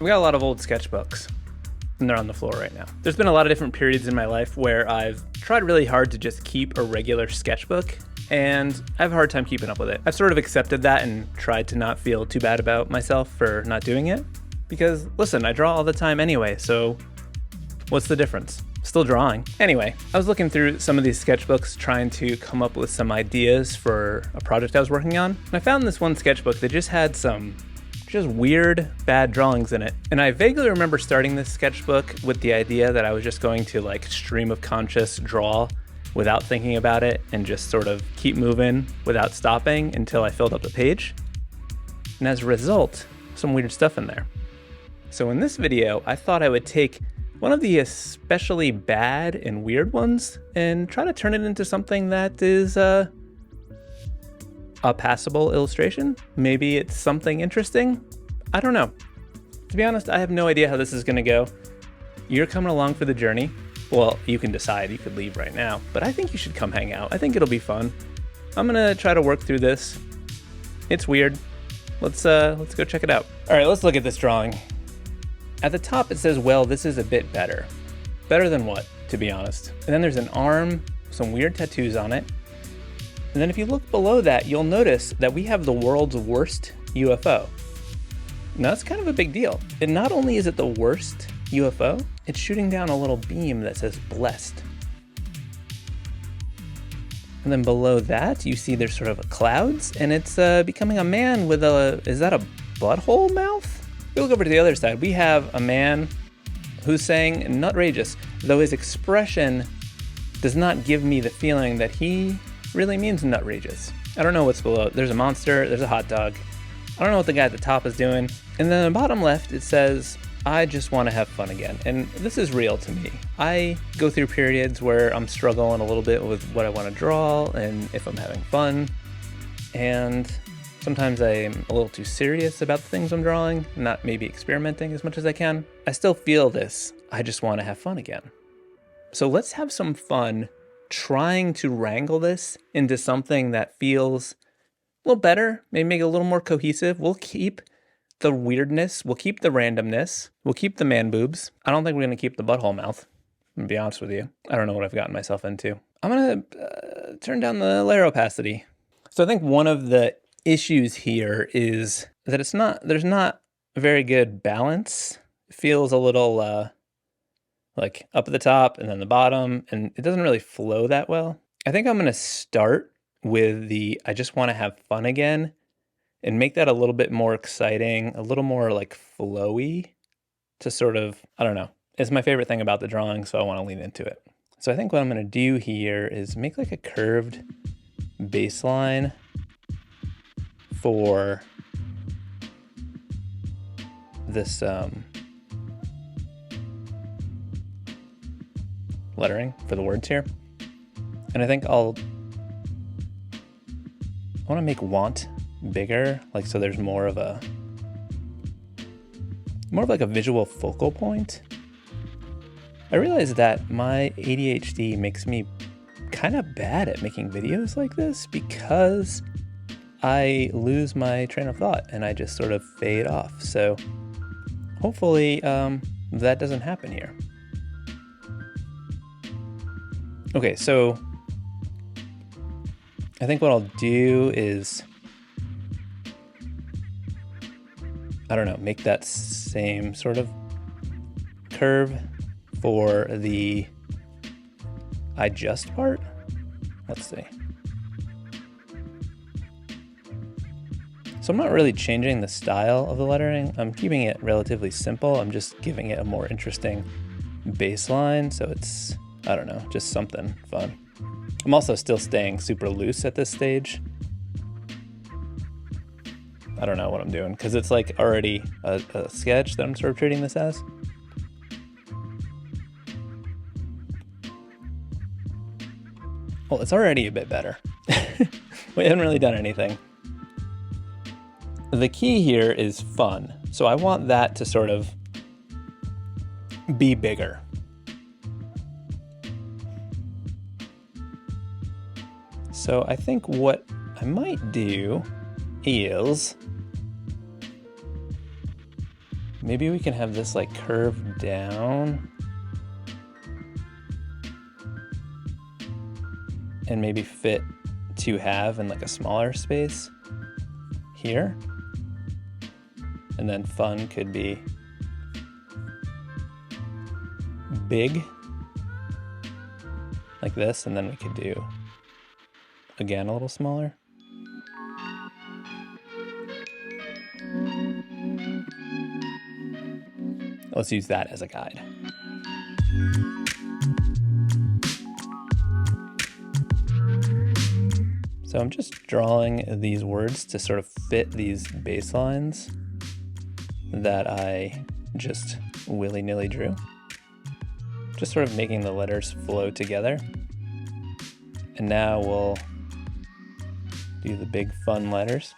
I've got a lot of old sketchbooks, and they're on the floor right now. There's been a lot of different periods in my life where I've tried really hard to just keep a regular sketchbook, and I have a hard time keeping up with it. I've sort of accepted that and tried to not feel too bad about myself for not doing it, because listen, I draw all the time anyway, so what's the difference? Still drawing. Anyway, I was looking through some of these sketchbooks trying to come up with some ideas for a project I was working on, and I found this one sketchbook that just had some just weird, bad drawings in it. And I vaguely remember starting this sketchbook with the idea that I was just going to like stream of conscious draw without thinking about it and just sort of keep moving without stopping until I filled up the page. And as a result, some weird stuff in there. So in this video, I thought I would take one of the especially bad and weird ones and try to turn it into something that is a passable illustration. Maybe it's something interesting. I don't know. To be honest, I have no idea how this is gonna go. You're coming along for the journey. Well, you can decide, you could leave right now, but I think you should come hang out. I think it'll be fun. I'm gonna try to work through this. It's weird. Let's go check it out. All right, let's look at this drawing. At the top it says, well, this is a bit better. Better than what, to be honest? And then there's an arm, some weird tattoos on it. And then if you look below that, you'll notice that we have the world's worst UFO. Now that's kind of a big deal. And not only is it the worst UFO, it's shooting down a little beam that says blessed. And then below that, you see there's sort of clouds, and it's becoming a man with is that a butthole mouth? If we look over to the other side, we have a man who's saying nutrageous, though his expression does not give me the feeling that he really means nutrageous. I don't know what's below. There's a monster, there's a hot dog. I don't know what the guy at the top is doing. And then on the bottom left, it says, I just want to have fun again. And this is real to me. I go through periods where I'm struggling a little bit with what I want to draw and if I'm having fun. And sometimes I'm a little too serious about the things I'm drawing, not maybe experimenting as much as I can. I still feel this. I just want to have fun again. So let's have some fun trying to wrangle this into something that feels a little better, maybe make it a little more cohesive. We'll keep the weirdness, we'll keep the randomness, we'll keep the man boobs. I don't think we're gonna keep the butthole mouth, I'm gonna be honest with you. I don't know what I've gotten myself into. I'm gonna turn down the layer opacity. So I think one of the issues here is that there's not very good balance. It feels a little like up at the top and then the bottom, and it doesn't really flow that well. I think I'm gonna start with the I just wanna have fun again and make that a little bit more exciting, a little more like flowy to sort of, I don't know. It's my favorite thing about the drawing, so I wanna lean into it. So I think what I'm gonna do here is make like a curved baseline for this lettering for the words here. And I think I want to make want bigger, like so there's more of like a visual focal point. I realize that my ADHD makes me kind of bad at making videos like this because I lose my train of thought and I just sort of fade off. So hopefully that doesn't happen here. Okay, so I think what I'll do is, I don't know, make that same sort of curve for the I just part. Let's see. So I'm not really changing the style of the lettering. I'm keeping it relatively simple. I'm just giving it a more interesting baseline. So it's, I don't know, just something fun. I'm also still staying super loose at this stage. I don't know what I'm doing because it's like already a sketch that I'm sort of treating this as. Well, it's already a bit better. We haven't really done anything. The key here is fun. So I want that to sort of be bigger. So I think what I might do is maybe we can have this like curve down and maybe fit to have in like a smaller space here. And then fun could be big like this, and then we could do again a little smaller. Let's use that as a guide. So I'm just drawing these words to sort of fit these baselines that I just willy-nilly drew. Just sort of making the letters flow together. And now we'll do the big fun letters.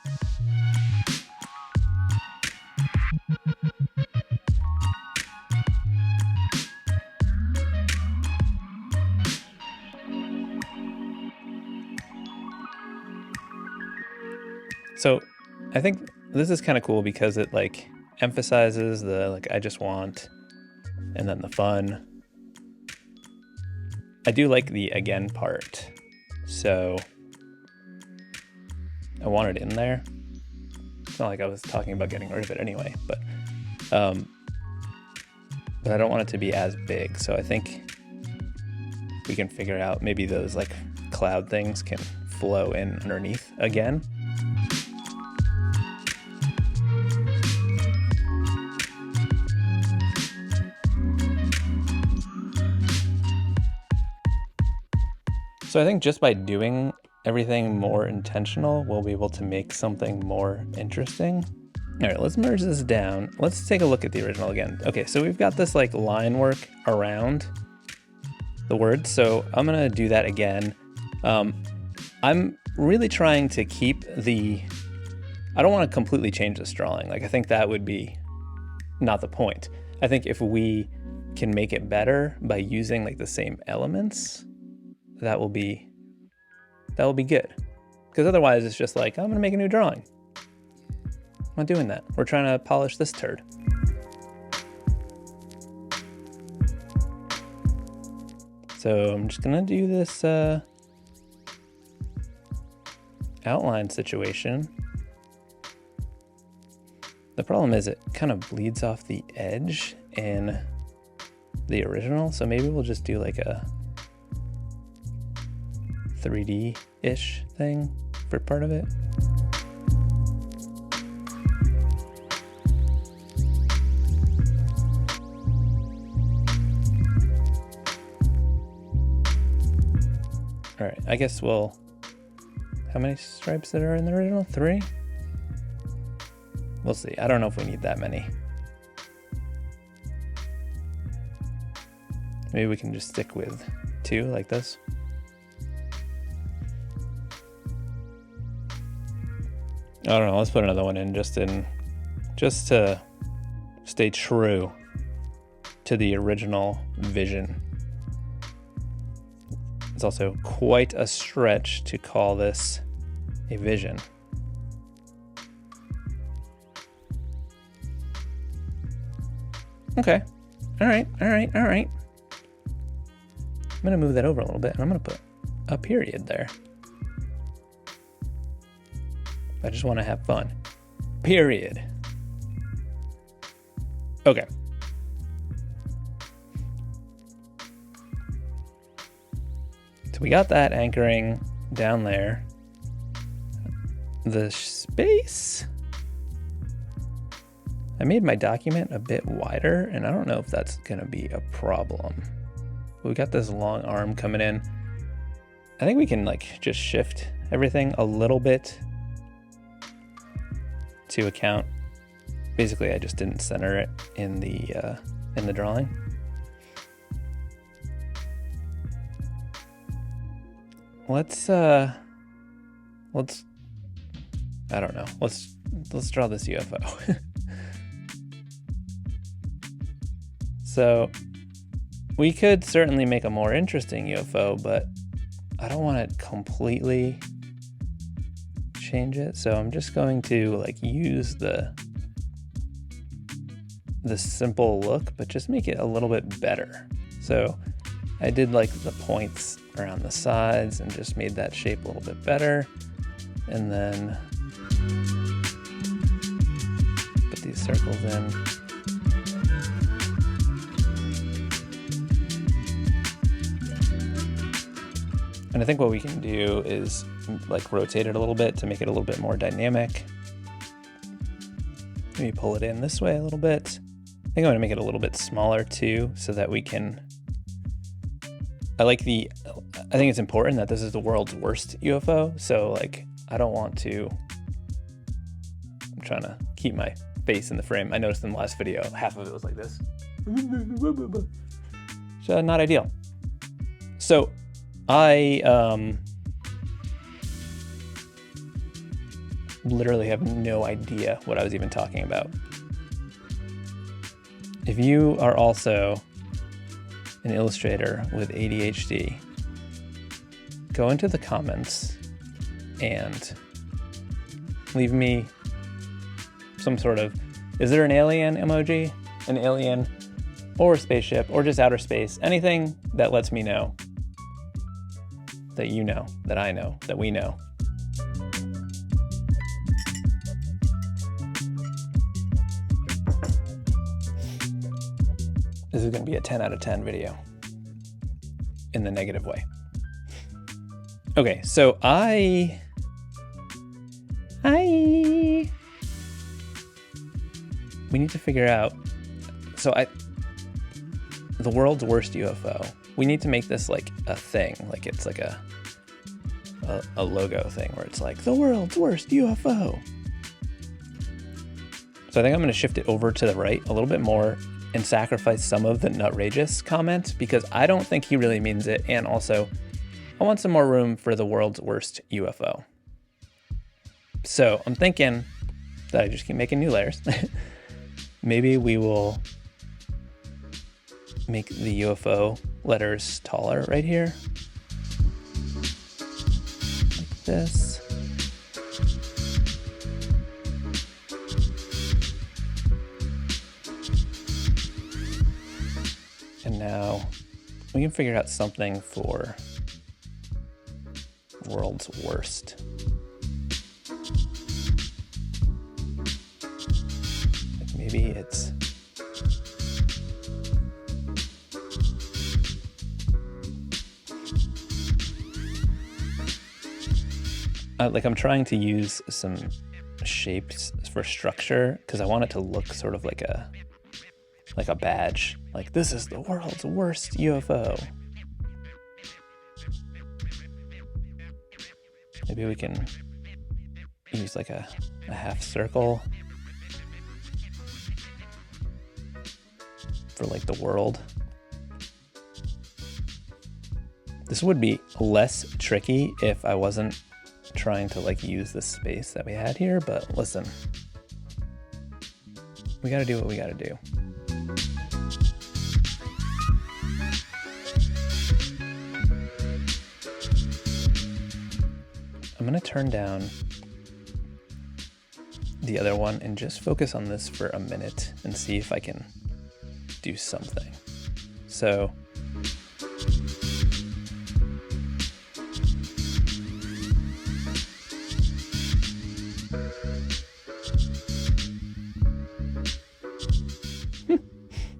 So I think this is kind of cool because it like emphasizes the like I just want and then the fun. I do like the again part, so I want it in there. It's not like I was talking about getting rid of it anyway, but I don't want it to be as big, so I think we can figure out maybe those like cloud things can flow in underneath again. So I think just by doing everything more intentional, we'll be able to make something more interesting. All right, let's merge this down. Let's take a look at the original again. Okay, so we've got this like line work around the word. So I'm gonna do that again. I'm really trying to keep I don't want to completely change this drawing. Like I think that would be not the point. I think if we can make it better by using like the same elements, that will be good. Because otherwise it's just like, I'm gonna make a new drawing. I'm not doing that. We're trying to polish this turd. So I'm just gonna do this outline situation. The problem is it kind of bleeds off the edge in the original, so maybe we'll just do like a 3D-ish thing for part of it. All right, I guess we'll, how many stripes that are in the original? 3? We'll see. I don't know if we need that many. Maybe we can just stick with 2 like this. I don't know, let's put another one in just to stay true to the original vision. It's also quite a stretch to call this a vision. Okay, all right. I'm gonna move that over a little bit and I'm gonna put a period there. I just want to have fun. Period. Okay. So we got that anchoring down there. The space. I made my document a bit wider, and I don't know if that's gonna be a problem. We got this long arm coming in. I think we can like just shift everything a little bit to account. Basically, I just didn't center it in the drawing. Let's I don't know. Let's draw this UFO. So we could certainly make a more interesting UFO, but I don't want to completely change it. So I'm just going to like use the this simple look, but just make it a little bit better. So I did like the points around the sides and just made that shape a little bit better. And then put these circles in. And I think what we can do is like rotate it a little bit to make it a little bit more dynamic. Maybe pull it in this way a little bit. I think I'm gonna make it a little bit smaller too, so that we can, I think it's important that this is the world's worst UFO. So like, I don't want to, I'm trying to keep my face in the frame. I noticed in the last video, half of it was like this. So not ideal. So I literally have no idea what I was even talking about. If you are also an illustrator with ADHD, go into the comments and leave me some sort of, is there an alien emoji? An alien or a spaceship or just outer space? Anything that lets me know that you know, that I know, that we know. This is going to be a 10 out of 10 video in the negative way. Okay, so we need to figure out, the world's worst UFO. We need to make this like a thing, like it's like a logo thing where it's like the world's worst UFO. So I think I'm going to shift it over to the right a little bit more and sacrifice some of the nutrageous comment because I don't think he really means it. And also I want some more room for the world's worst UFO. So I'm thinking that I just keep making new layers. Maybe we will make the UFO letters taller right here. Like this. And now we can figure out something for world's worst. Like maybe it's like I'm trying to use some shapes for structure because I want it to look sort of like a badge. Like this is the world's worst UFO. Maybe we can use like a half circle for like the world. This would be less tricky if I wasn't trying to like use the space that we had here, but listen, we gotta do what we gotta do. I'm gonna turn down the other one and just focus on this for a minute and see if I can do something. So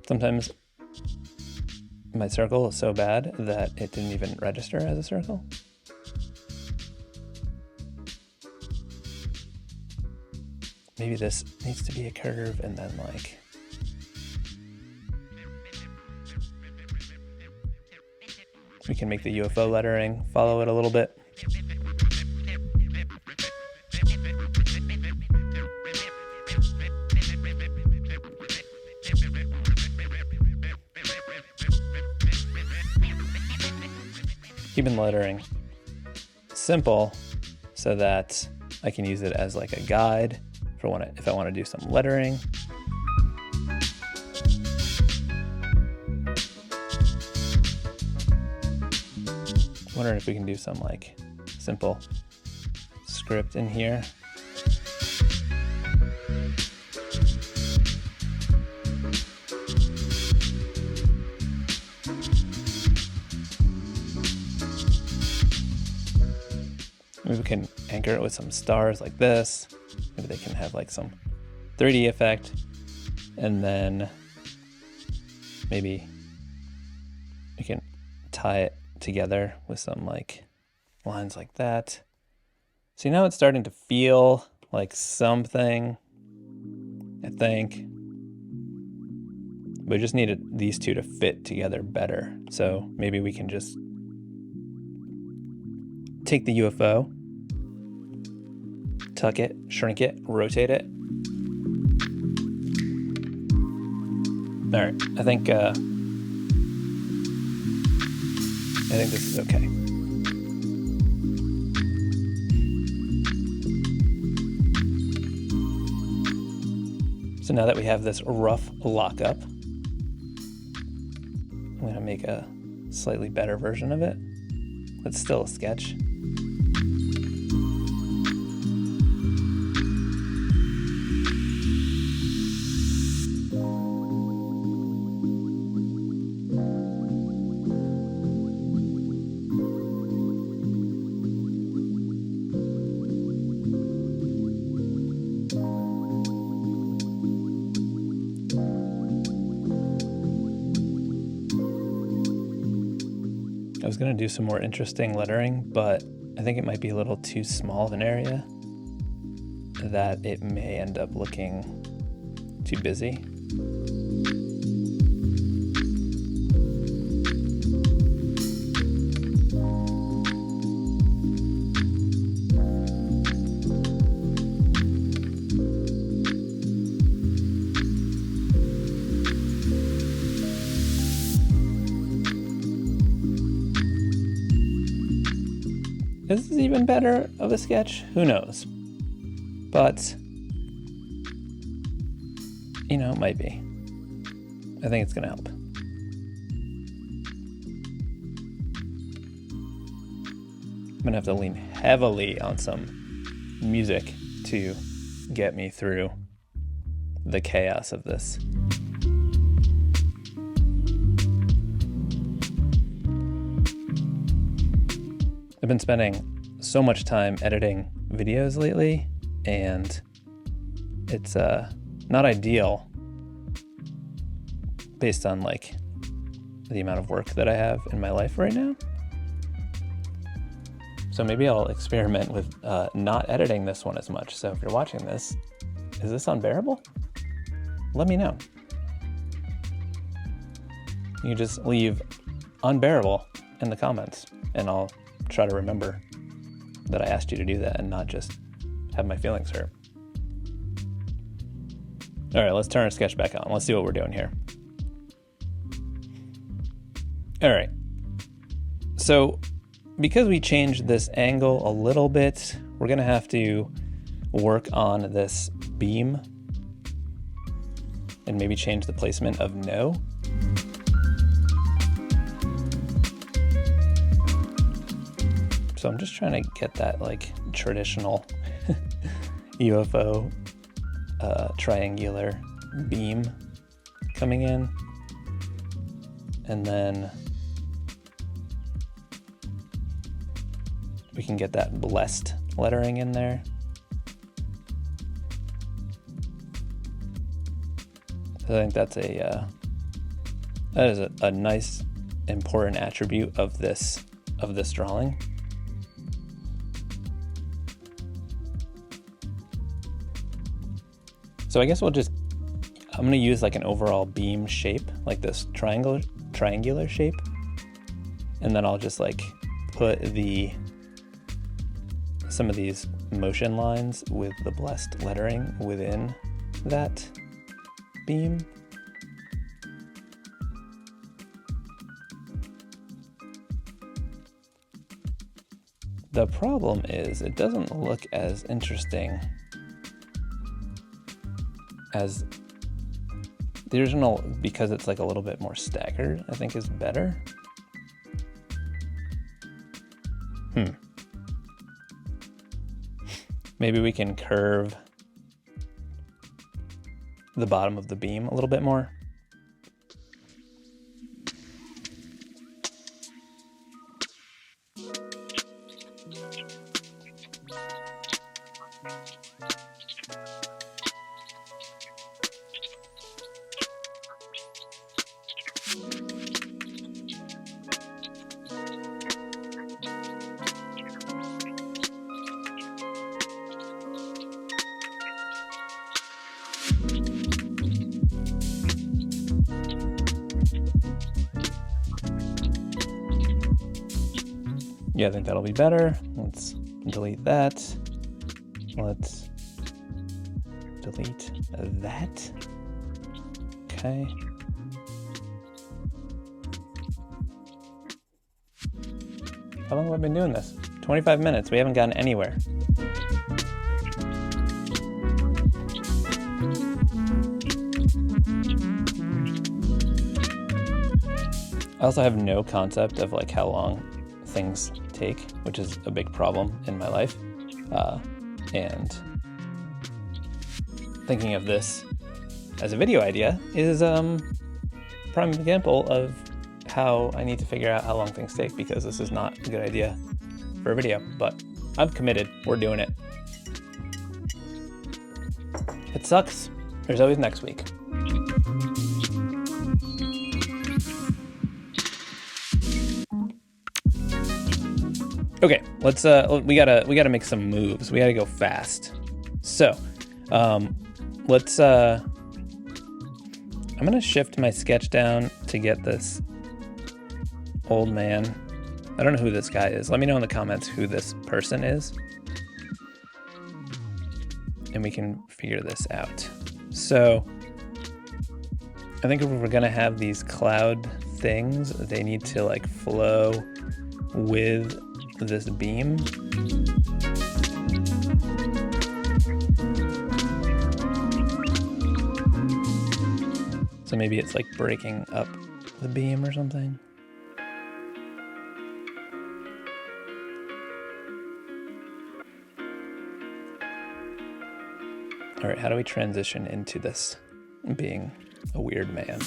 sometimes my circle is so bad that it didn't even register as a circle. Maybe this needs to be a curve and then like, we can make the UFO lettering follow it a little bit. Keeping the lettering simple so that I can use it as like a guide for if I want to do some lettering. Wondering if we can do some like simple script in here. Maybe we can anchor it with some stars like this. Maybe they can have like some 3D effect. And then maybe we can tie it together with some like lines like that. See, now it's starting to feel like something, I think. We just needed these two to fit together better. So maybe we can just take the UFO, tuck it, shrink it, rotate it. All right, I think this is okay. So now that we have this rough lockup, I'm gonna make a slightly better version of it. It's still a sketch. I was going to do some more interesting lettering, but I think it might be a little too small of an area that it may end up looking too busy. Is this even better of a sketch? Who knows? But, you know, it might be. I think it's gonna help. I'm gonna have to lean heavily on some music to get me through the chaos of this. I've been spending so much time editing videos lately, and it's not ideal based on like the amount of work that I have in my life right now. So maybe I'll experiment with not editing this one as much. So if you're watching this, is this unbearable? Let me know. You just leave unbearable in the comments, and I'll try to remember that I asked you to do that and not just have my feelings hurt. All right, let's turn our sketch back on. Let's see what we're doing here. All right. So because we changed this angle a little bit, we're gonna have to work on this beam and maybe change the placement of no. So I'm just trying to get that like traditional UFO triangular beam coming in. And then we can get that blessed lettering in there. I think that's that is a nice important attribute of this drawing. So I guess I'm gonna use like an overall beam shape, like this triangular shape. And then I'll just like put some of these motion lines with the blessed lettering within that beam. The problem is it doesn't look as interesting as the original, because it's like a little bit more staggered, I think is better. Maybe we can curve the bottom of the beam a little bit more. Yeah, I think that'll be better. Let's delete that. Let's delete that. Okay. How long have I been doing this? 25 minutes. We haven't gotten anywhere. I also have no concept of like how long things take, which is a big problem in my life. And thinking of this as a video idea is a prime example of how I need to figure out how long things take, because this is not a good idea for a video, but I'm committed. We're doing it. If it sucks, there's always next week. Okay, let's we gotta make some moves. We gotta go fast. So, let's I'm gonna shift my sketch down to get this old man. I don't know who this guy is. Let me know in the comments who this person is, and we can figure this out. So, I think if we're gonna have these cloud things, they need to like flow with this beam. So maybe it's like breaking up the beam or something. All right, how do we transition into this being a weird man?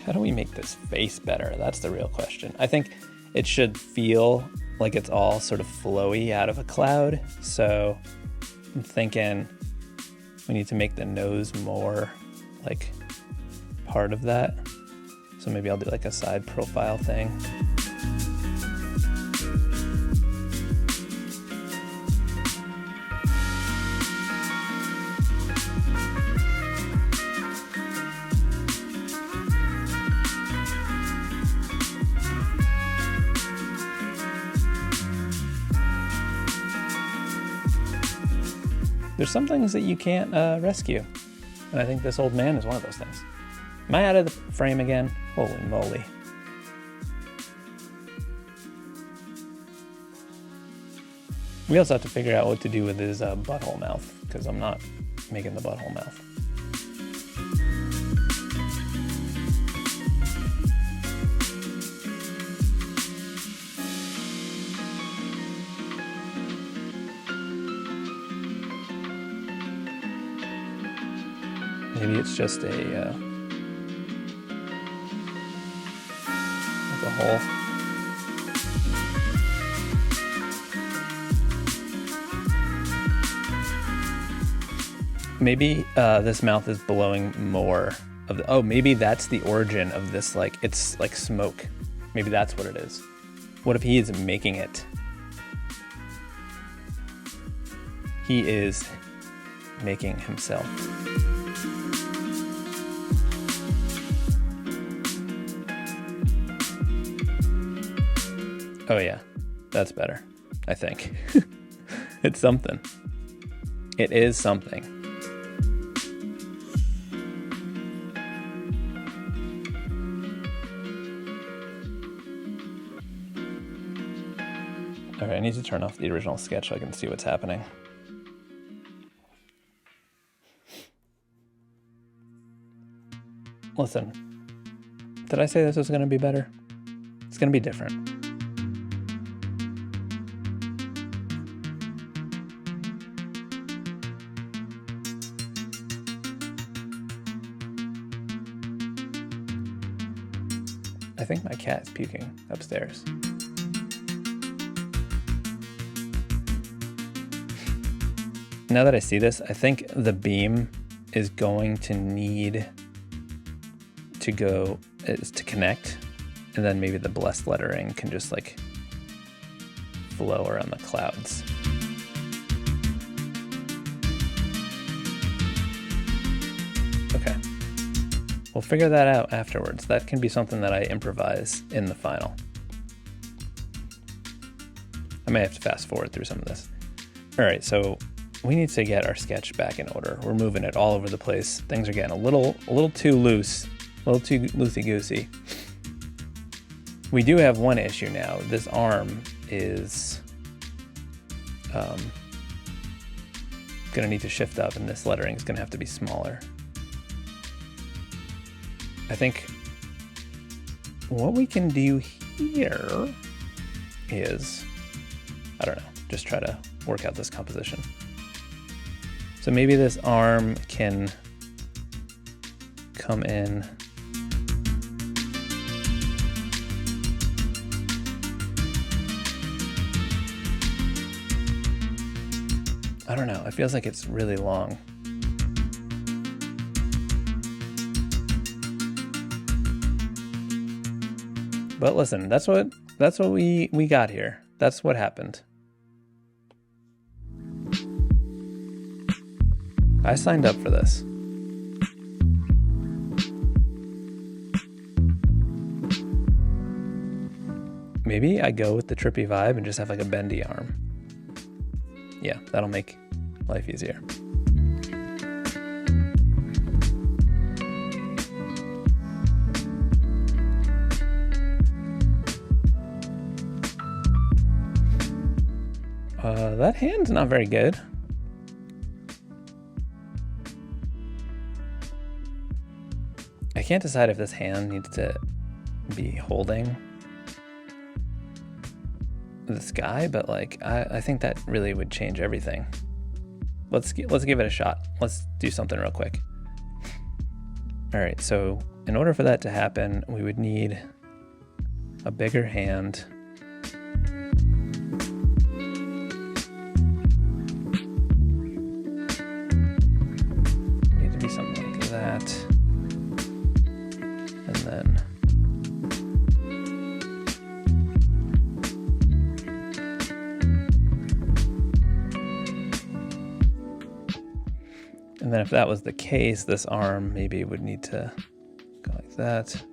How do we make this face better? That's the real question. I think it should feel like it's all sort of flowy out of a cloud. So I'm thinking we need to make the nose more like part of that. So maybe I'll do like a side profile thing. There's some things that you can't rescue, and I think this old man is one of those things. Am I out of the frame again? Holy moly. We also have to figure out what to do with his butthole mouth, because I'm not making the butthole mouth. Maybe it's just a hole. Maybe this mouth is blowing more of the, oh, maybe that's the origin of this, like, it's like smoke. Maybe that's what it is. What if he is making it? He is making himself. Oh yeah, that's better, I think. It's something. It is something. All right, I need to turn off the original sketch so I can see what's happening. Listen, did I say this was gonna be better? It's gonna be different. I think my cat is puking upstairs. Now that I see this, I think the beam is going to need to connect, and then maybe the blessed lettering can just like flow around the clouds. Okay. We'll figure that out afterwards. That can be something that I improvise in the final. I may have to fast forward through some of this. All right, so we need to get our sketch back in order. We're moving it all over the place. Things are getting a little too loose, a little too loosey-goosey. We do have one issue now. This arm is gonna need to shift up, and this lettering is gonna have to be smaller. I think what we can do here is, I don't know, just try to work out this composition. So maybe this arm can come in. I don't know, it feels like it's really long. But listen, that's what we got here. That's what happened. I signed up for this. Maybe I go with the trippy vibe and just have like a bendy arm. Yeah, that'll make life easier. That hand's not very good. I can't decide if this hand needs to be holding the sky, but like I think that really would change everything. Let's give it a shot. Let's do something real quick. All right, so in order for that to happen, we would need a bigger hand. Need to be something like that. And then if that was the case, this arm maybe would need to go like that.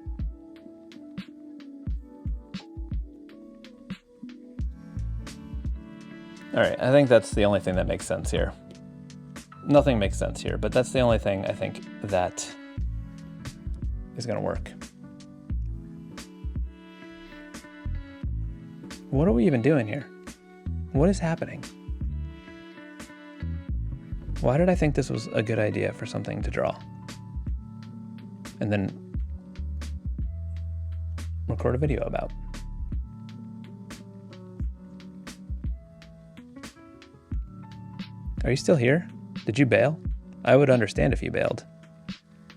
All right, I think that's the only thing that makes sense here. Nothing makes sense here, but that's the only thing I think that is gonna work. What are we even doing here? What is happening? Why did I think this was a good idea for something to draw? And then record a video about. Are you still here? Did you bail? I would understand if you bailed.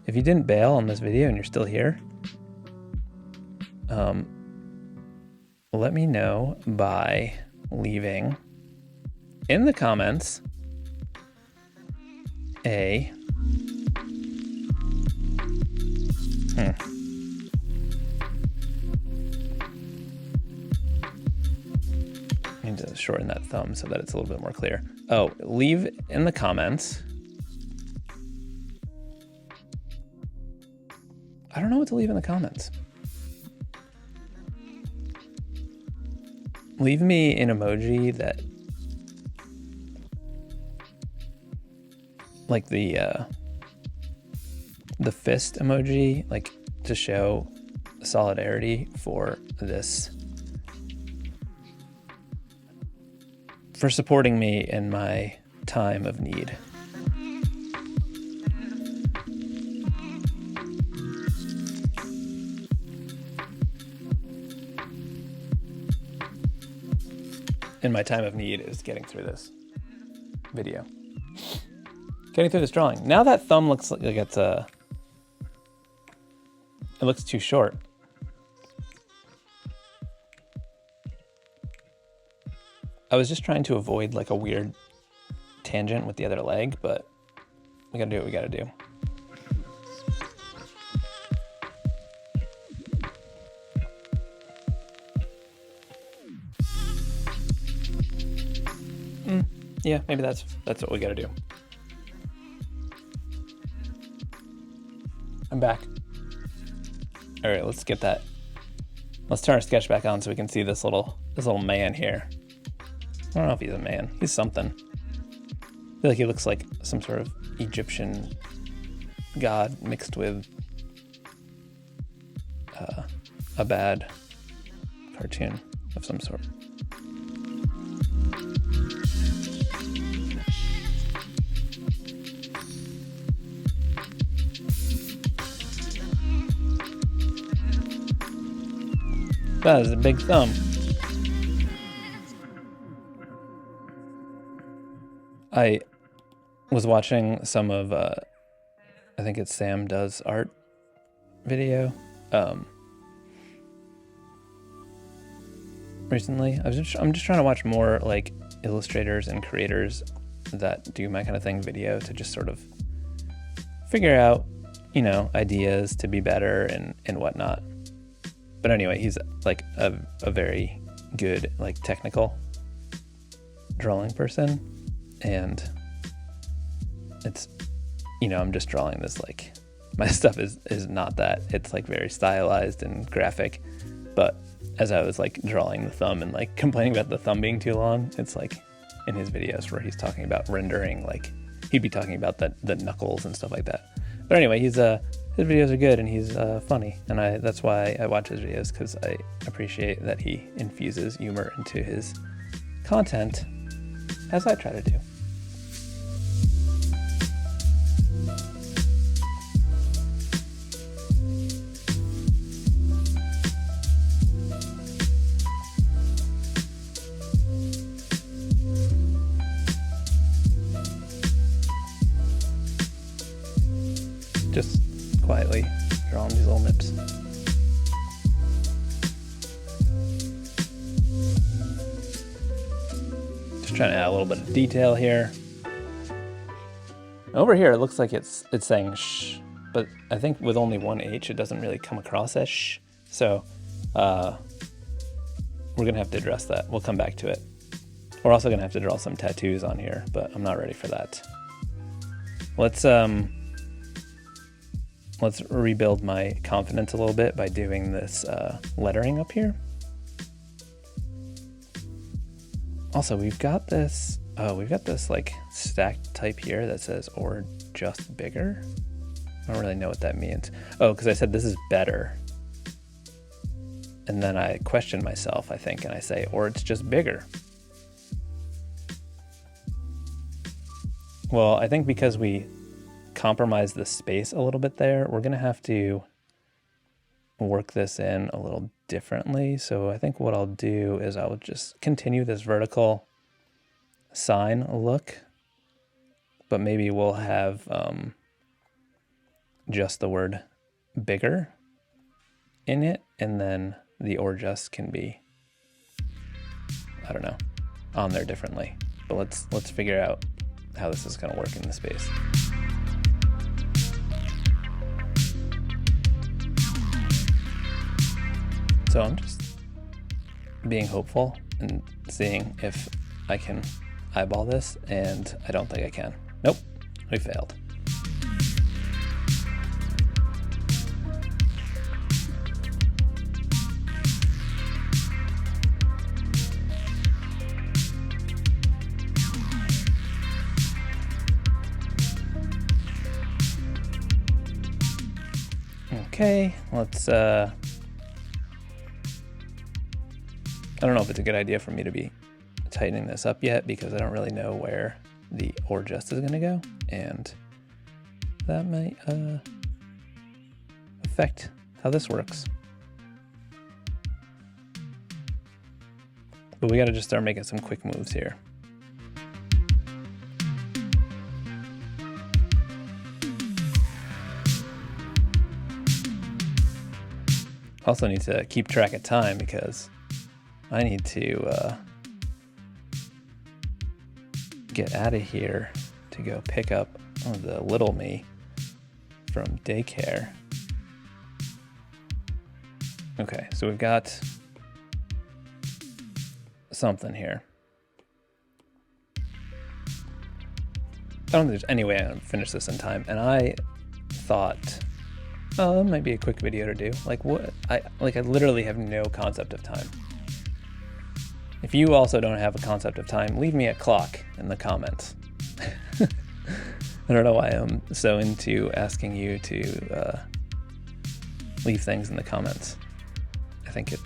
If you didn't bail on this video and you're still here, let me know by leaving in the comments I need to shorten that thumb so that it's a little bit more clear. Oh, leave in the comments. I don't know what to leave in the comments. Leave me an emoji that, like the fist emoji, like to show solidarity for this, for supporting me in my time of need. And my time of need is getting through this video. Getting through this drawing. Now that thumb looks like it looks too short. I was just trying to avoid like a weird tangent with the other leg, but we gotta do what we gotta do. Yeah, maybe that's what we gotta do. I'm back. All right, let's get that. Let's turn our sketch back on so we can see this little man here. I don't know if he's a man. He's something. I feel like he looks like some sort of Egyptian god mixed with a bad cartoon of some sort. That is a big thumb. I was watching some of, I think it's Sam Does Art video, recently. I'm just trying to watch more like illustrators and creators that do my kind of thing video to just sort of figure out, you know, ideas to be better and whatnot. But anyway, he's like a very good, like, technical drawing person. And it's, you know, I'm just drawing this, like, my stuff is not that. It's like very stylized and graphic. But as I was like drawing the thumb and like complaining about the thumb being too long, it's like in his videos where he's talking about rendering, like he'd be talking about the knuckles and stuff like that. But anyway, his videos are good and he's funny, and that's why I watch his videos, because I appreciate that he infuses humor into his content, as I try to do. Just quietly drawing these little nips. Just trying to add a little bit of detail here. Over here, it looks like it's saying shh, but I think with only one H, it doesn't really come across as shh. So we're gonna have to address that. We'll come back to it. We're also gonna have to draw some tattoos on here, but I'm not ready for that. Let's rebuild my confidence a little bit by doing this lettering up here. Also, we've got this like stacked type here that says or just bigger. I don't really know what that means. Oh, because I said this is better. And then I question myself, I think, and I say, or it's just bigger. Well, I think because we compromise the space a little bit there, we're gonna have to work this in a little differently. So I think what I'll do is I'll just continue this vertical sign look, but maybe we'll have just the word bigger in it, and then the or just can be, I don't know, on there differently. But let's figure out how this is gonna work in the space. So I'm just being hopeful and seeing if I can eyeball this, and I don't think I can. Nope, we failed. Okay, let's I don't know if it's a good idea for me to be tightening this up yet, because I don't really know where the or just is going to go, and that might affect how this works. But we got to just start making some quick moves here. Also need to keep track of time, because I need to get out of here to go pick up the little me from daycare. Okay, so we've got something here. I don't think there's any way I'm gonna finish this in time. And I thought, oh, that might be a quick video to do. Like what? I literally have no concept of time. If you also don't have a concept of time, leave me a clock in the comments. I don't know why I'm so into asking you to leave things in the comments. I think it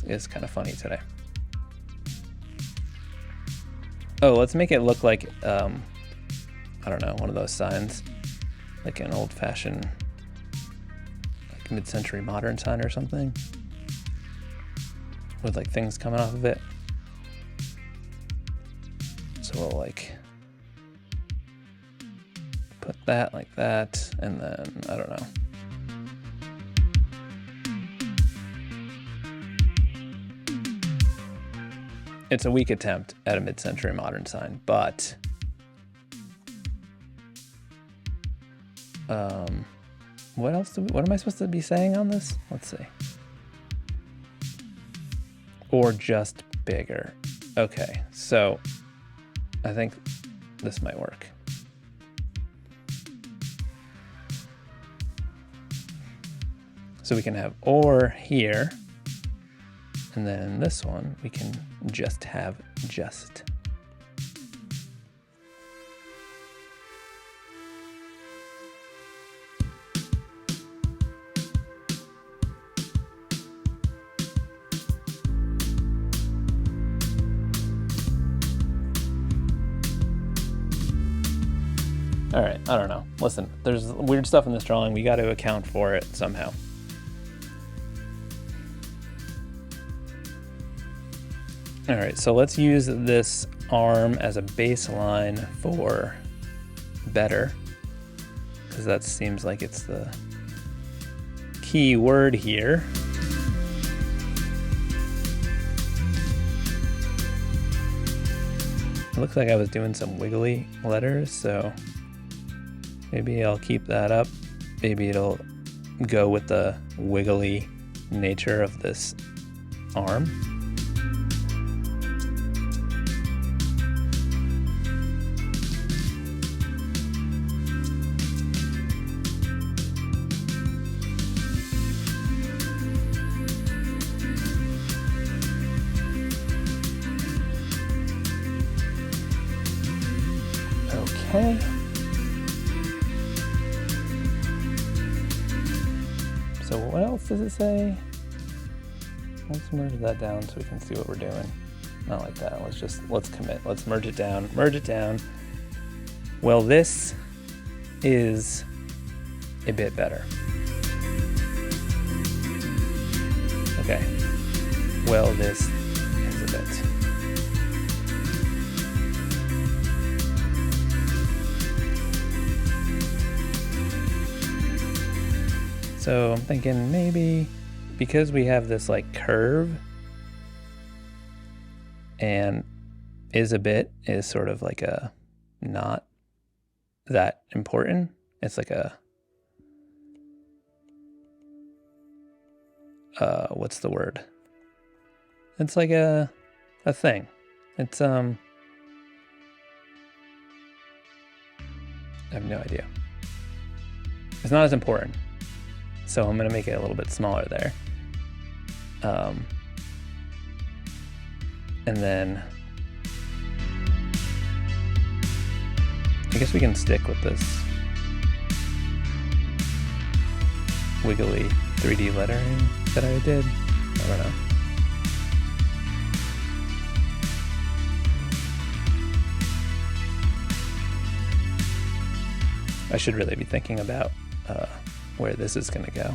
is kind of funny today. Oh, let's make it look like, I don't know, one of those signs, like an old-fashioned, like mid-century modern sign or something, with like things coming off of it. So we'll like put that like that, and then, I don't know. It's a weak attempt at a mid-century modern sign, but what else what am I supposed to be saying on this? Let's see. Or just bigger. Okay, so I think this might work. So we can have or here, and then this one we can just have just. All right, I don't know. Listen, there's weird stuff in this drawing. We got to account for it somehow. All right, so let's use this arm as a baseline for better, because that seems like it's the key word here. It looks like I was doing some wiggly letters, so maybe I'll keep that up. Maybe it'll go with the wiggly nature of this arm. Okay. So what else does it say? Let's merge that down so we can see what we're doing. Not like that. Let's commit. Let's merge it down. Merge it down. Well, this is a bit better. Okay. Well, this is a bit. So I'm thinking maybe because we have this like curve and is a bit is sort of like a not that important. It's like a, what's the word? It's like a thing. It's, I have no idea. It's not as important. So I'm going to make it a little bit smaller there. And then I guess we can stick with this wiggly 3D lettering that I did. I don't know. I should really be thinking about where this is going to go.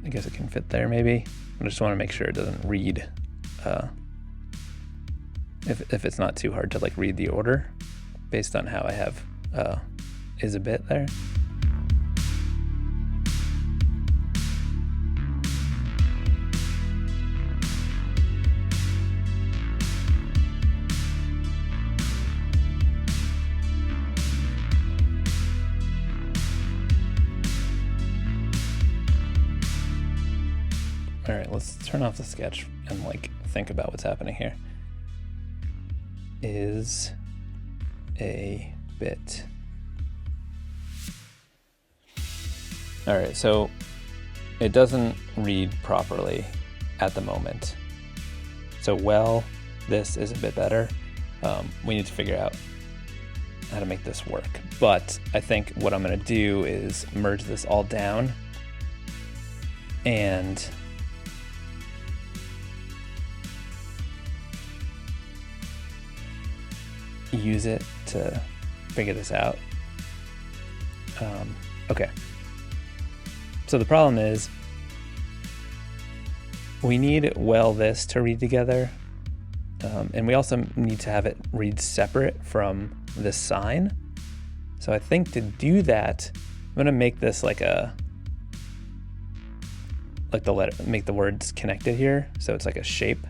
I guess it can fit there maybe. I just want to make sure it doesn't read, if it's not too hard to like read the order based on how I have is a bit there. All right, let's turn off the sketch and like think about what's happening here. Is a bit. All right, so it doesn't read properly at the moment. So this is a bit better. We need to figure out how to make this work. But I think what I'm gonna do is merge this all down and use it to figure this out. Okay. So the problem is we need this to read together. And we also need to have it read separate from this sign. So I think to do that, I'm gonna make this make the words connected here. So it's like a shape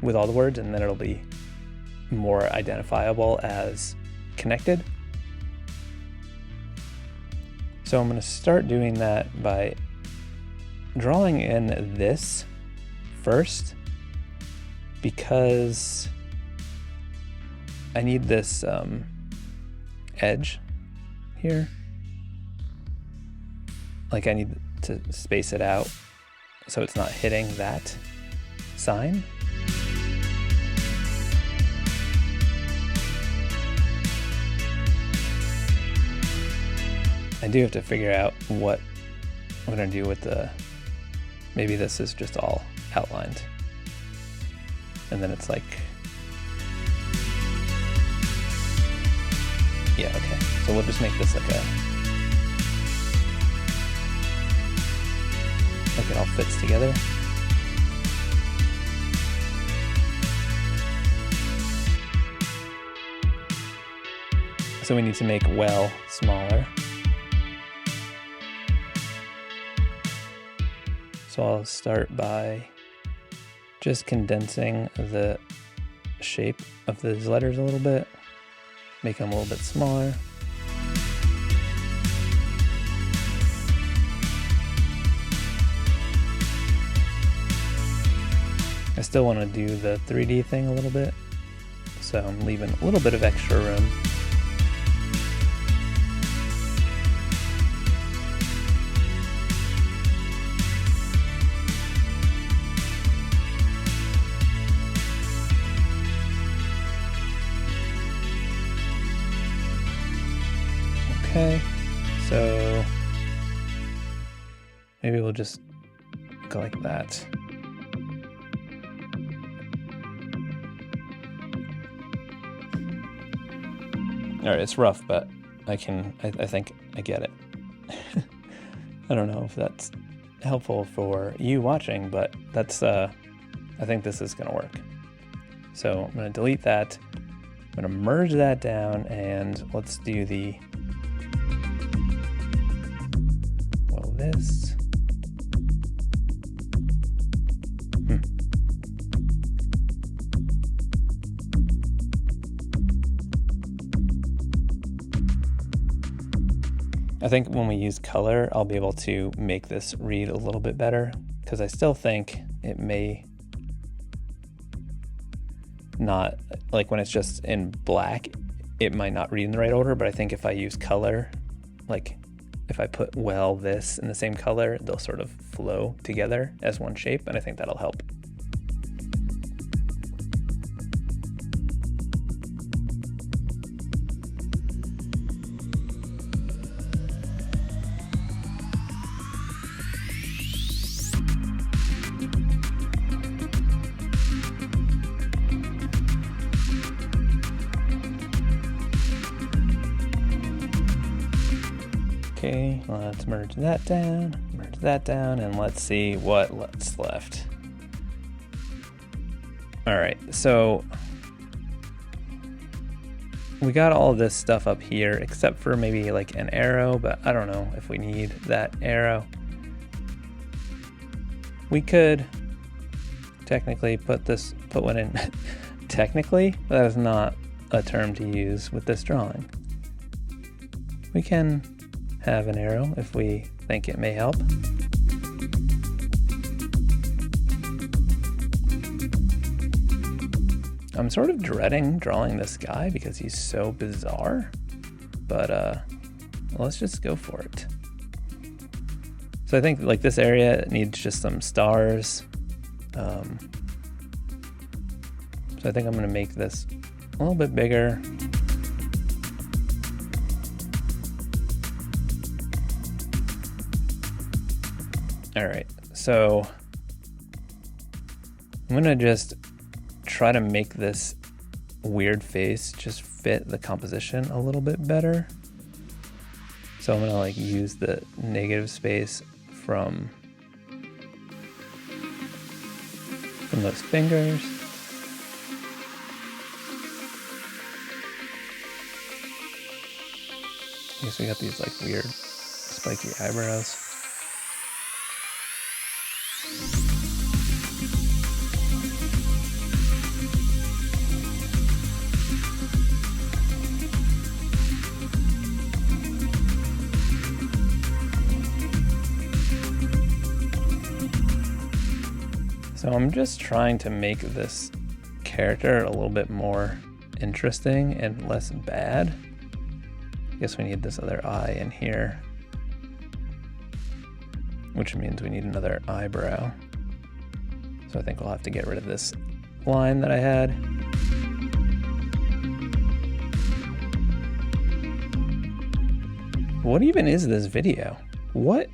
with all the words, and then it'll be more identifiable as connected. So I'm gonna start doing that by drawing in this first, because I need this edge here. Like I need to space it out so it's not hitting that sign. I do have to figure out what I'm gonna do with maybe this is just all outlined. And then it's like, yeah, okay. So we'll just make this like it all fits together. So we need to make smaller. So I'll start by just condensing the shape of these letters a little bit, make them a little bit smaller. I still want to do the 3D thing a little bit, so I'm leaving a little bit of extra room. Okay, so maybe we'll just go like that. All right, it's rough, but I think I get it. I don't know if that's helpful for you watching, but that's, I think this is gonna work. So I'm gonna delete that. I'm gonna merge that down, and let's do the, this. I think when we use color, I'll be able to make this read a little bit better, because I still think it may not, like when it's just in black, it might not read in the right order, but I think if I use color, like if I put this in the same color, they'll sort of flow together as one shape, and I think that'll help. Okay, let's merge that down, and let's see what's left. All right, so we got all this stuff up here, except for maybe like an arrow, but I don't know if we need that arrow. We could technically put one in. Technically, that is not a term to use with this drawing. We can have an arrow if we think it may help. I'm sort of dreading drawing this guy because he's so bizarre, but let's just go for it. So I think like this area needs just some stars. So I think I'm gonna make this a little bit bigger. All right, so I'm gonna just try to make this weird face just fit the composition a little bit better. So I'm gonna like use the negative space from those fingers. I guess we got these like weird spiky eyebrows. So I'm just trying to make this character a little bit more interesting and less bad. I guess we need this other eye in here, which means we need another eyebrow. So I think we'll have to get rid of this line that I had. What even is this video? What?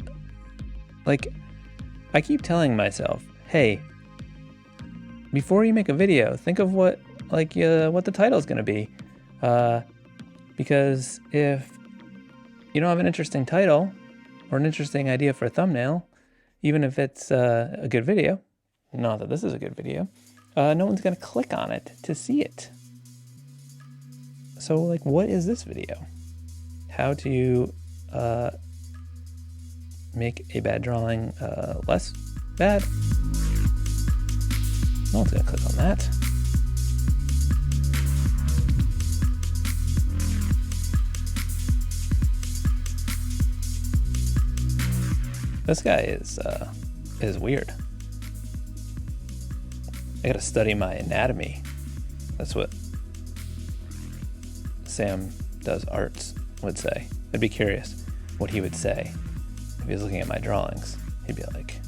Like, I keep telling myself, hey, before you make a video, think of what the title is going to be. Because if you don't have an interesting title or an interesting idea for a thumbnail, even if it's a good video, not that this is a good video, no one's going to click on it to see it. So like, what is this video? How to make a bad drawing less bad? No one's gonna click on that. This guy is weird. I gotta study my anatomy. That's what Sam Does Arts would say. I'd be curious what he would say if he was looking at my drawings. He'd be like,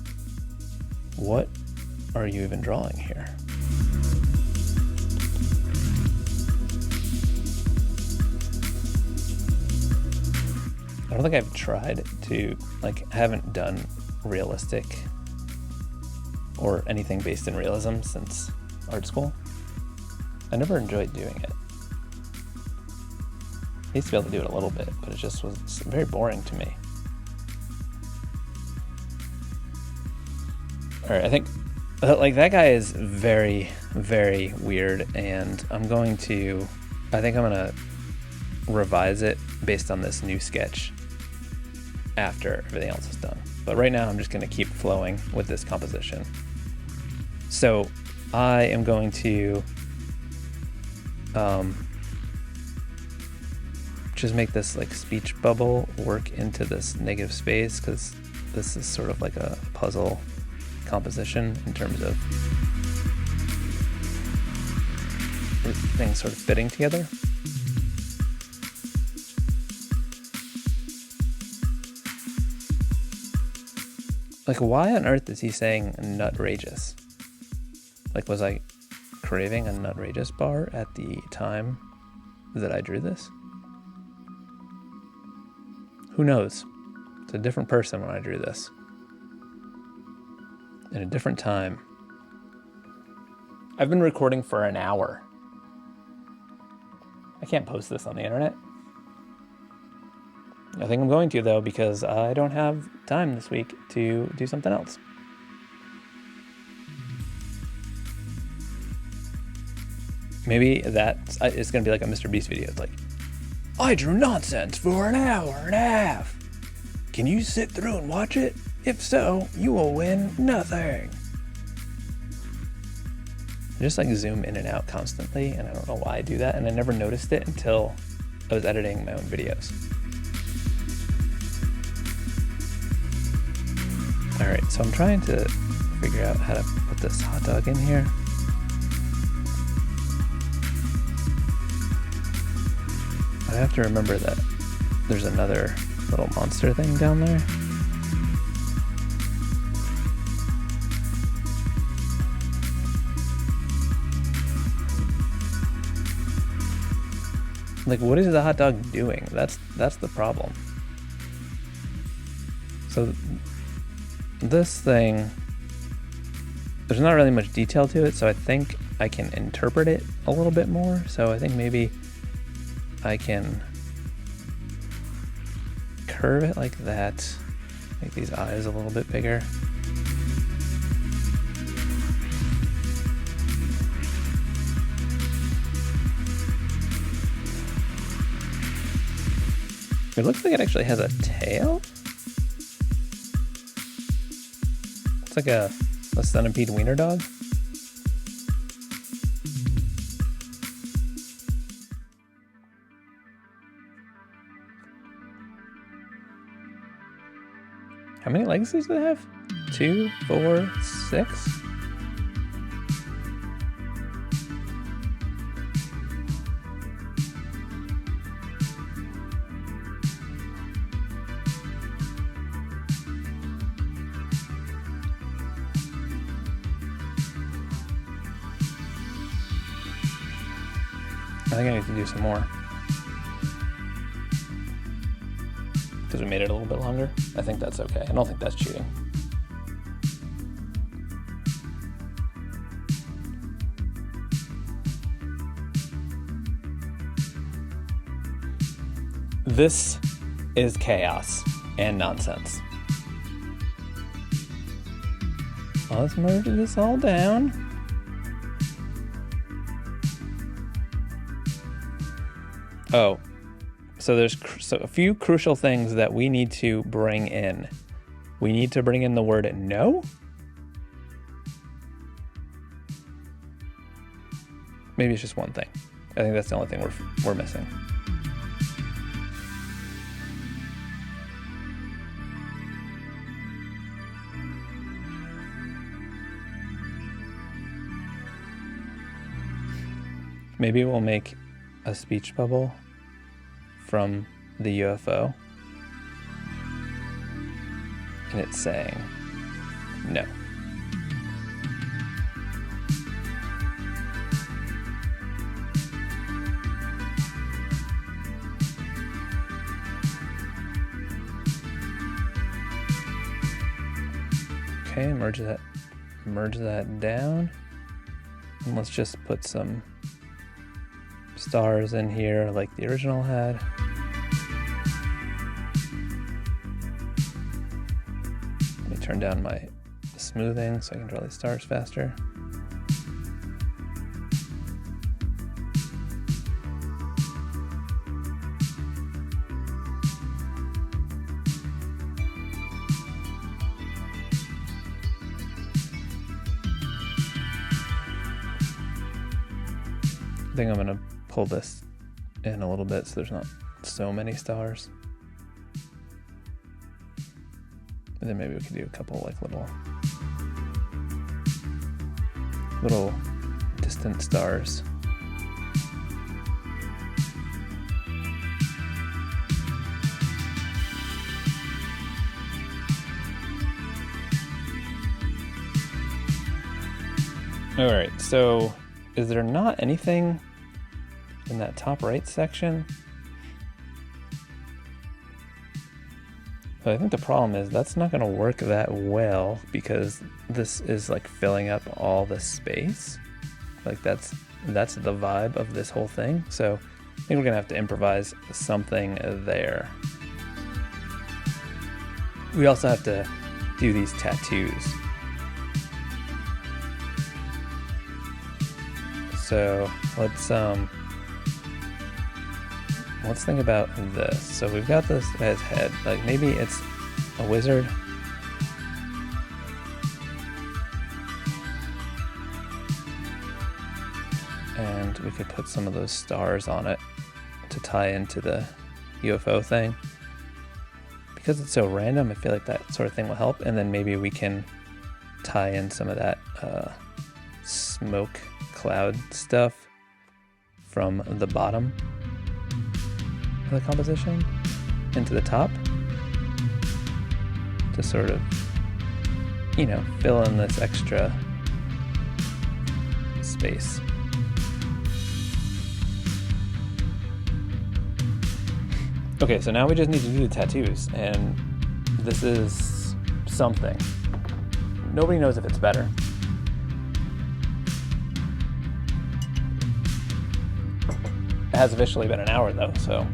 what are you even drawing here? I don't think I've tried to, like, I haven't done realistic or anything based in realism since art school. I never enjoyed doing it. I used to be able to do it a little bit, but it just was very boring to me. All right, I think like that guy is very, very weird, and I think I'm gonna revise it based on this new sketch after everything else is done. But right now I'm just gonna keep flowing with this composition. So I am going to just make this like speech bubble work into this negative space, because this is sort of like a puzzle composition in terms of things sort of fitting together. Like, why on earth is he saying nutrageous? Like, was I craving a nutrageous bar at the time that I drew this? Who knows? It's a different person when I drew this. In a different time. I've been recording for an hour. I can't post this on the internet. I think I'm going to, though, because I don't have time this week to do something else. Maybe that is going to be like a Mr. Beast video. It's like, I drew nonsense for an hour and a half. Can you sit through and watch it? If so, you will win nothing. I just like zoom in and out constantly, and I don't know why I do that, and I never noticed it until I was editing my own videos. All right, so I'm trying to figure out how to put this hot dog in here. But I have to remember that there's another little monster thing down there. Like, what is the hot dog doing? That's the problem. So this thing, there's not really much detail to it, so I think I can interpret it a little bit more. So I think maybe I can curve it like that, make these eyes a little bit bigger. It looks like it actually has a tail. It's like a centipede wiener dog. How many legs does it have? 2, 4, 6? I think I need to do some more. Because we made it a little bit longer. I think that's okay. I don't think that's cheating. This is chaos and nonsense. Let's merge this all down. Oh, so there's a few crucial things that we need to bring in. We need to bring in the word no. Maybe it's just one thing. I think that's the only thing we're missing. Maybe we'll make a speech bubble from the UFO, and it's saying no. Okay, merge that down, and let's just put some stars in here like the original had. Let me turn down my smoothing so I can draw these stars faster. I think I'm gonna pull this in a little bit so there's not so many stars. And then maybe we could do a couple like little distant stars. All right, so is there not anything in that top right section? But I think the problem is that's not going to work that well because this is like filling up all the space. Like that's the vibe of this whole thing. So I think we're going to have to improvise something there. We also have to do these tattoos. So let's think about this. So we've got this guy's head. Like maybe it's a wizard. And we could put some of those stars on it to tie into the UFO thing. Because it's so random, I feel like that sort of thing will help. And then maybe we can tie in some of that smoke cloud stuff from the bottom. the composition into the top to sort of, you know, fill in this extra space. Okay, so now we just need to do the tattoos, and this is something. Nobody knows if it's better. It has officially been an hour though, so.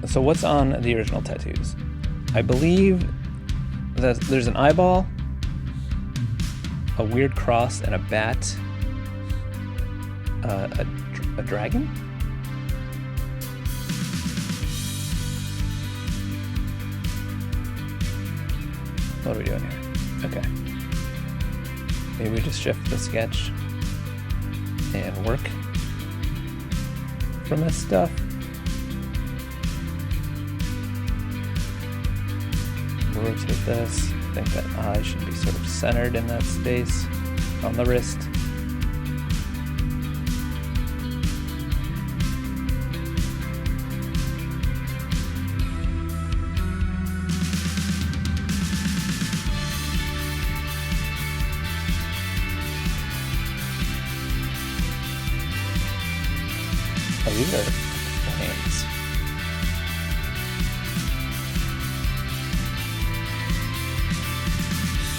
So what's on the original tattoos? I believe that there's an eyeball, a weird cross, and a bat. A dragon? What are we doing here? Okay. Maybe we just shift the sketch and work from this stuff. Rotate this. I think that eye should be sort of centered in that space on the wrist. Oh, these are flames.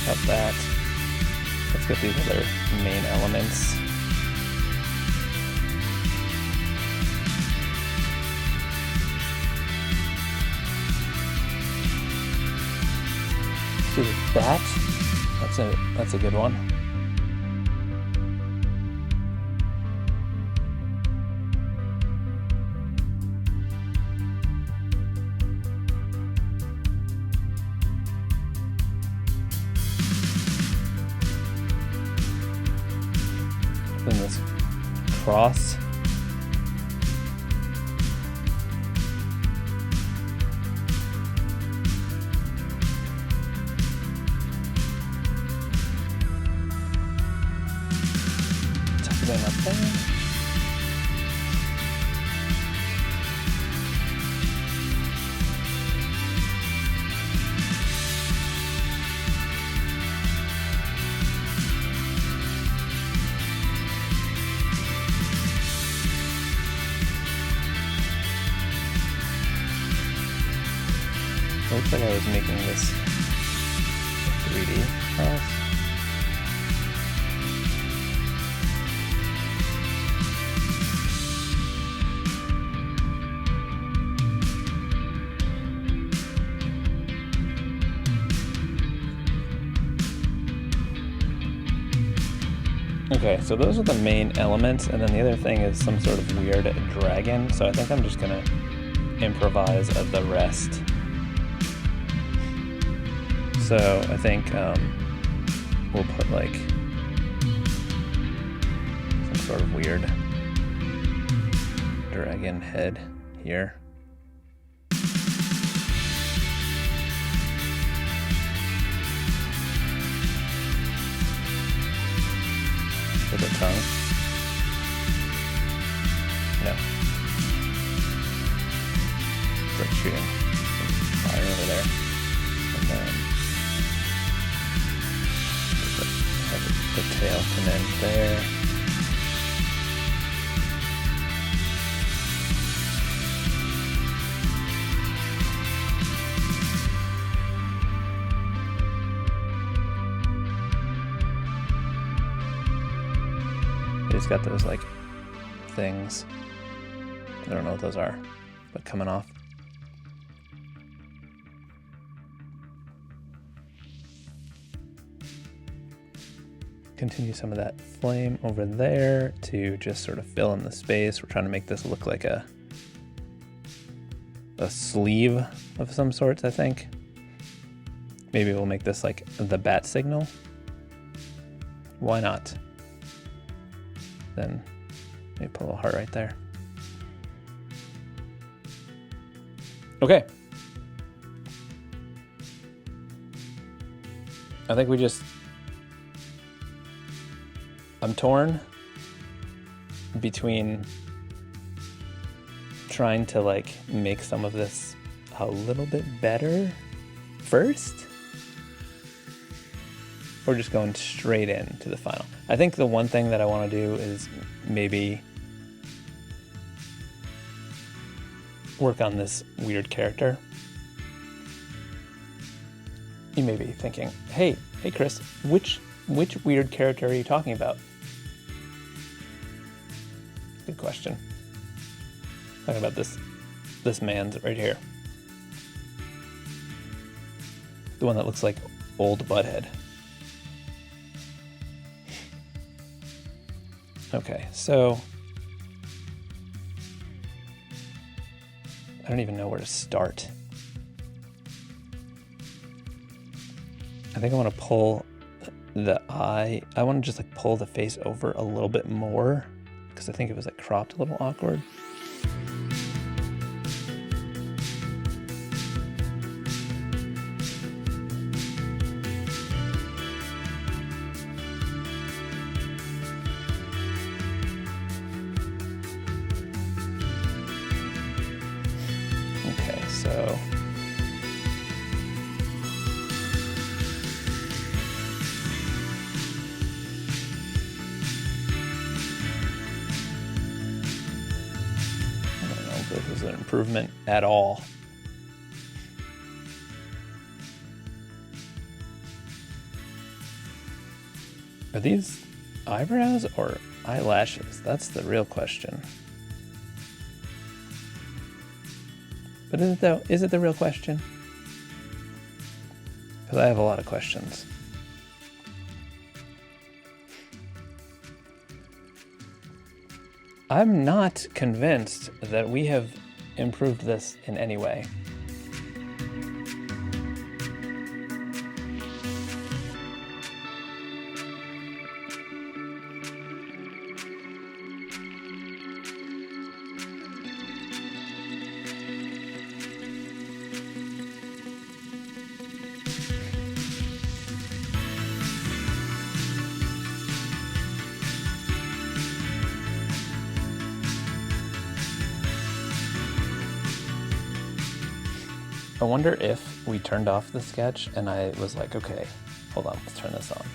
Got that. Let's get these other main elements. Do that. That's a good one. Then this cross. Tuck it in up there. It looks like I was making this 3D cross. Okay, so those are the main elements, and then the other thing is some sort of weird dragon, so I think I'm just gonna improvise the rest. So I think we'll put like some sort of weird dragon head here. With a tongue. No. It's like shooting some fire over there. And then the tail come in there. It's got those like things. I don't know what those are, but coming off. Continue some of that flame over there to just sort of fill in the space. We're trying to make this look like a sleeve of some sorts, I think. Maybe we'll make this like the bat signal. Why not? Then maybe put a little heart right there. Okay. I think I'm torn between trying to like make some of this a little bit better first, or just going straight into the final. I think the one thing that I want to do is maybe work on this weird character. You may be thinking, hey Chris, which weird character are you talking about? Good question. Talking about this man's right here. The one that looks like old Butthead. Okay, so I don't even know where to start. I think I want to pull the eye. I want to just like pull the face over a little bit more because I think it was like cropped a little awkward. Okay, so this is an improvement at all. Are these eyebrows or eyelashes? That's the real question. But is it the real question? Because I have a lot of questions. I'm not convinced that we have improved this in any way. I wonder if we turned off the sketch and I was like, okay, hold on, let's turn this on.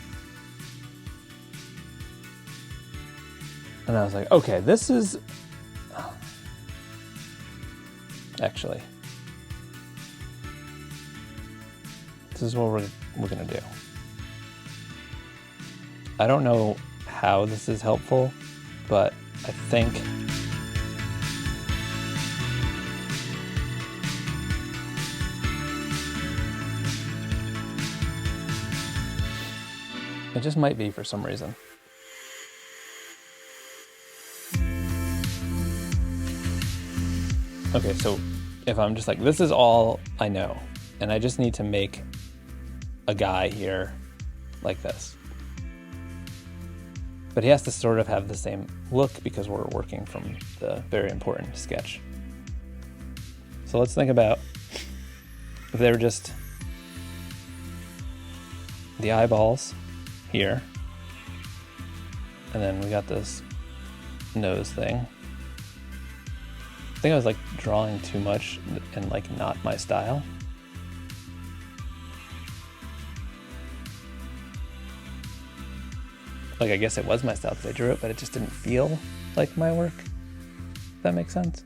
And I was like, okay, this is... Actually, this is what we're gonna do. I don't know how this is helpful, but I think it just might be for some reason. Okay, so if I'm just like, this is all I know, and I just need to make a guy here like this. But he has to sort of have the same look because we're working from the very important sketch. So let's think about if they were just the eyeballs here, and then we got this nose thing. I think I was like drawing too much and like not my style. Like I guess it was my style because I drew it, but it just didn't feel like my work. If that makes sense.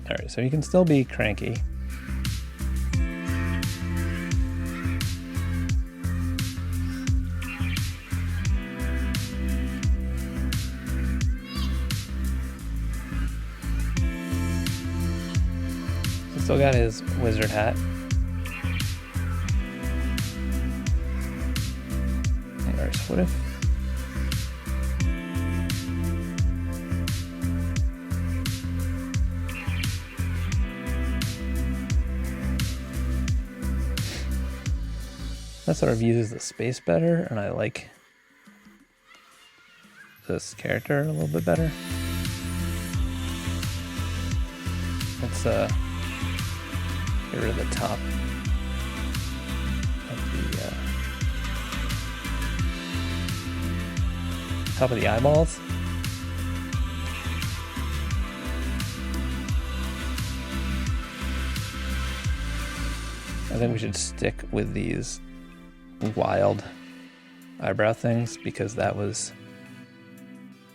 All right, so you can still be cranky. Still got his wizard hat. Alright, so what if... that sort of uses the space better, and I like this character a little bit better. Let's get rid of the top of the top of the eyeballs. I think we should stick with these wild eyebrow things because that was,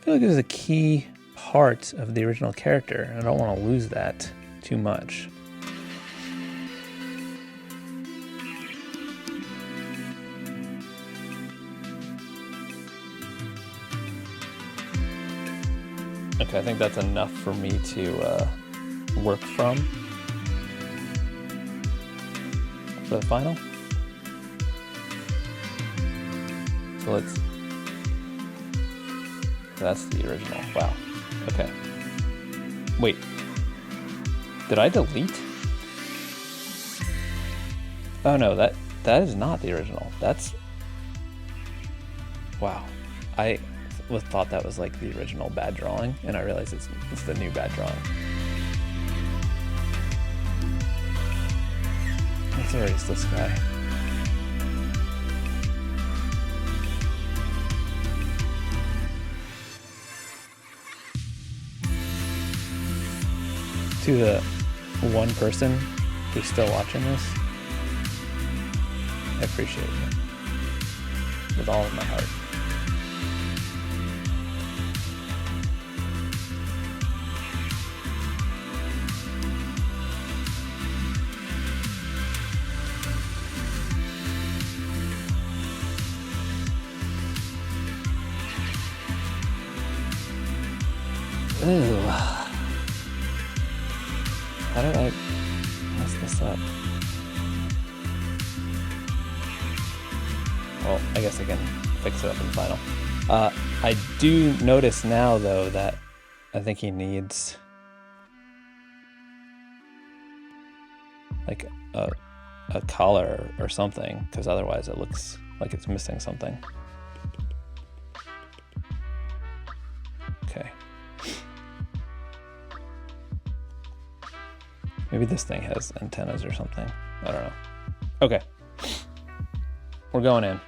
I feel like it was a key part of the original character, and I don't want to lose that too much. Okay, I think that's enough for me to work from for the final. So that's the original. Wow. Okay. Wait. Did I delete? Oh no, that is not the original. That's, wow. I thought that was like the original bad drawing, and I realized it's the new bad drawing. Let's erase this guy. To the one person who's still watching this, I appreciate you with all of my heart. Ew. How did I mess this up? Well, I guess I can fix it up in the final. I do notice now, though, that I think he needs like a collar or something, because otherwise it looks like it's missing something. Okay. Maybe this thing has antennas or something. I don't know. Okay. We're going in.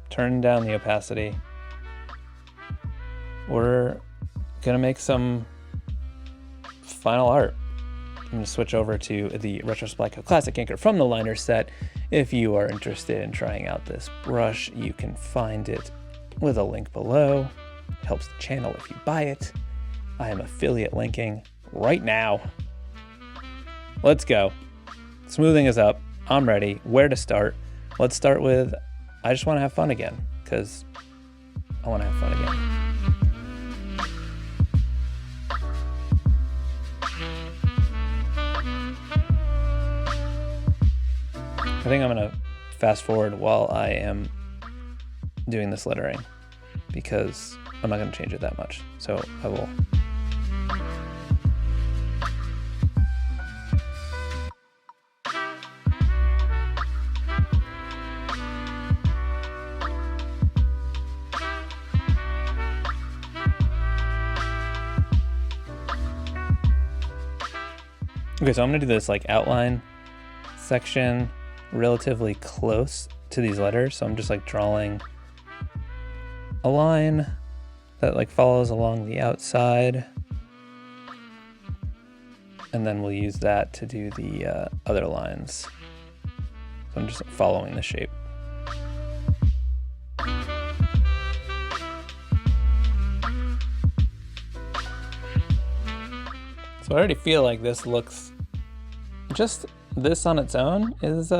Turn down the opacity. We're gonna make some final art. I'm gonna switch over to the Retrospect Classic Inker from the liner set. If you are interested in trying out this brush, you can find it with a link below. It helps the channel if you buy it. I am affiliate linking right now. Let's go. Smoothing is up. I'm ready. Where to start? Let's start with, I just want to have fun again, because I want to have fun again. I think I'm going to fast forward while I am doing this lettering, because I'm not going to change it that much. So I will. Okay, so I'm going to do this like outline section relatively close to these letters. So I'm just like drawing a line that like follows along the outside, and then we'll use that to do the other lines. So I'm just following the shape. So I already feel like this looks, just this on its own is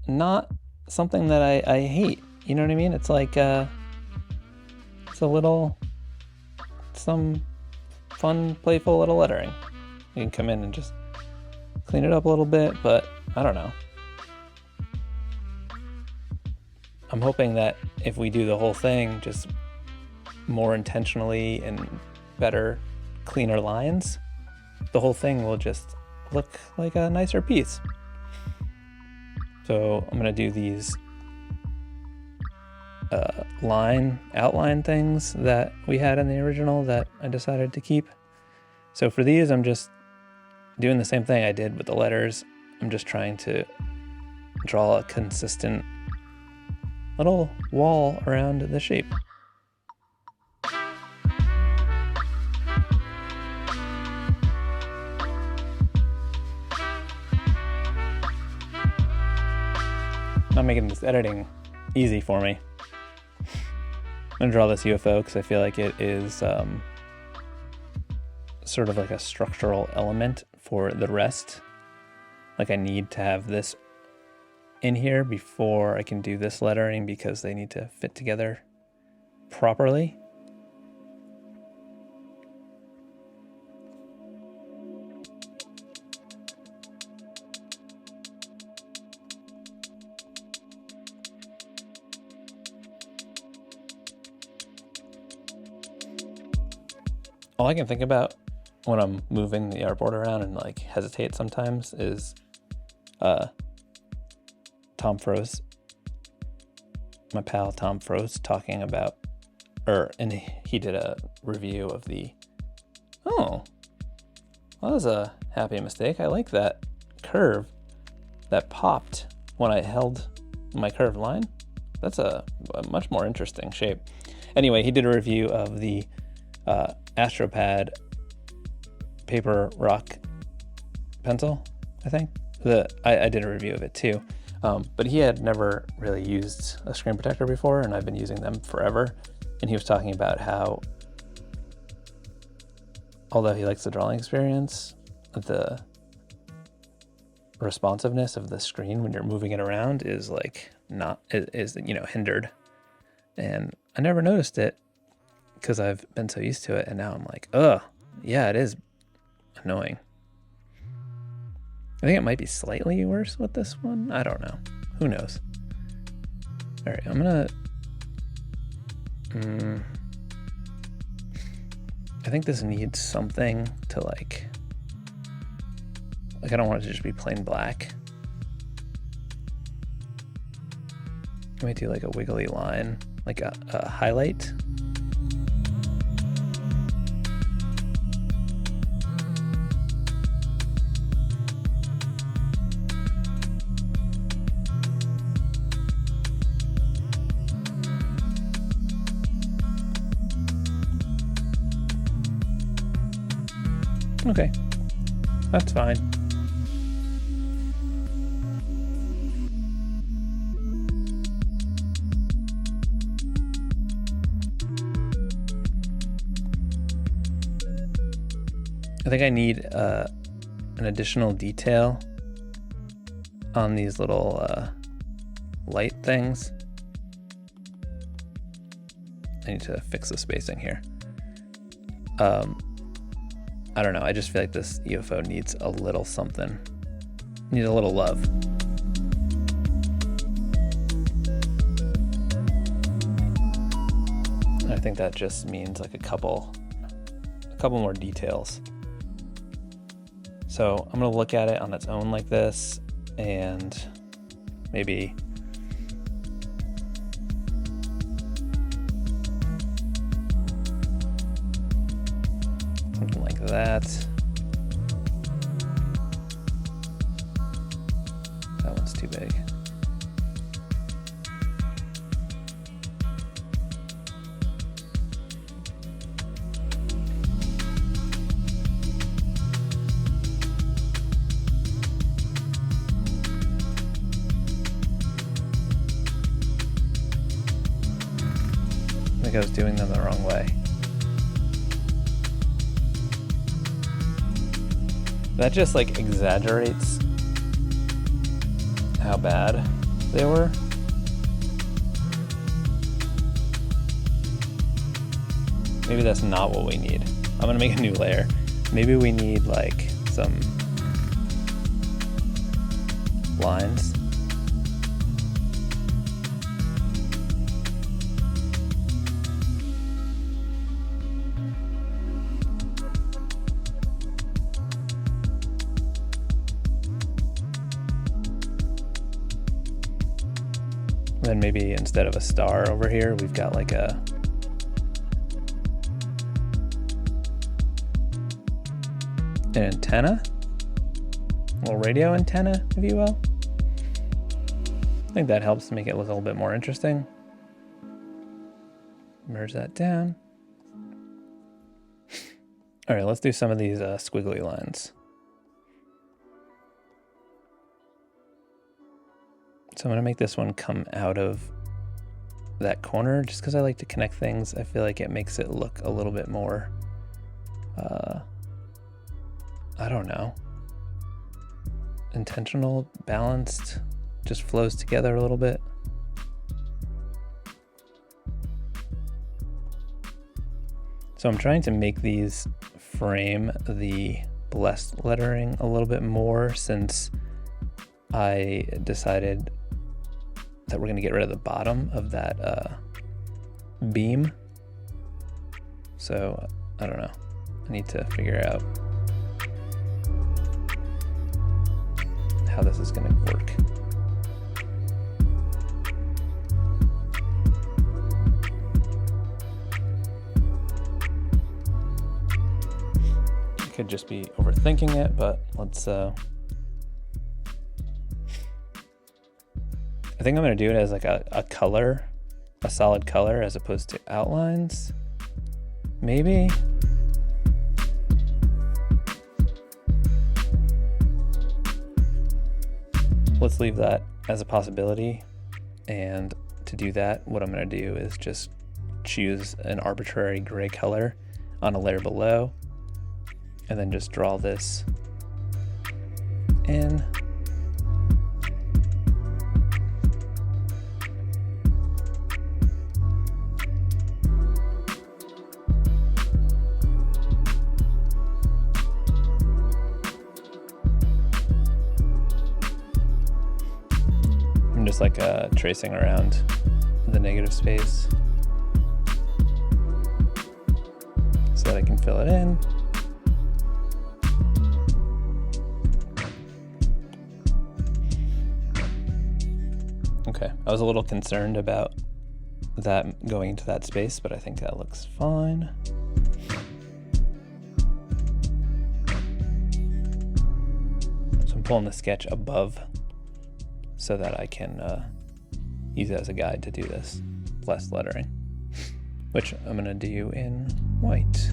not something that I hate. You know what I mean? It's like it's a little, some fun, playful little lettering. You can come in and just clean it up a little bit, but I don't know. I'm hoping that if we do the whole thing just more intentionally and better, cleaner lines, the whole thing will just look like a nicer piece. So I'm gonna do these outline things that we had in the original that I decided to keep. So for these, I'm just doing the same thing I did with the letters. I'm just trying to draw a consistent little wall around the shape. Not making this editing easy for me. I'm gonna draw this UFO because I feel like it is sort of like a structural element for the rest. Like I need to have this in here before I can do this lettering because they need to fit together properly. All I can think about when I'm moving the artboard around and like hesitate sometimes is Tom Froese, my pal Tom Froese, talking about, and he did a review of the, well, that was a happy mistake. I like that curve that popped when I held my curved line. That's a much more interesting shape. Anyway, he did a review of the Astropad paper rock pencil, I think. I did a review of it too. But he had never really used a screen protector before, and I've been using them forever. And he was talking about how, although he likes the drawing experience, the responsiveness of the screen when you're moving it around is like hindered. And I never noticed it because I've been so used to it, and now I'm like, yeah, it is annoying. I think it might be slightly worse with this one. I don't know. Who knows? All right, I'm gonna... I think this needs something to like I don't want it to just be plain black. I might do like a wiggly line, like a highlight. Okay, that's fine. I think I need an additional detail on these little light things. I need to fix the spacing here. I don't know, I just feel like this UFO needs a little something. Needs a little love. And I think that just means like a couple more details. So I'm gonna look at it on its own like this, and maybe something like that. That one's too big. I think I was doing them the wrong way. That just like exaggerates how bad they were. Maybe that's not what we need. I'm gonna make a new layer. Maybe we need like some lines. Then maybe instead of a star over here, we've got like an antenna, a little radio antenna, if you will. I think that helps to make it look a little bit more interesting. Merge that down. All right, let's do some of these squiggly lines. So I'm gonna make this one come out of that corner just because I like to connect things. I feel like it makes it look a little bit more, I don't know, intentional, balanced, just flows together a little bit. So I'm trying to make these frame the blessed lettering a little bit more since I decided that we're going to get rid of the bottom of that beam. So I don't know. I need to figure out how this is going to work. I could just be overthinking it, but let's I think I'm going to do it as like a color, a solid color as opposed to outlines. Maybe. Let's leave that as a possibility. And to do that, what I'm going to do is just choose an arbitrary gray color on a layer below, and then just draw this in. Just like tracing around the negative space so that I can fill it in. Okay, I was a little concerned about that going into that space, but I think that looks fine. So I'm pulling the sketch above so that I can use it as a guide to do this blessed lettering, which I'm gonna do in white.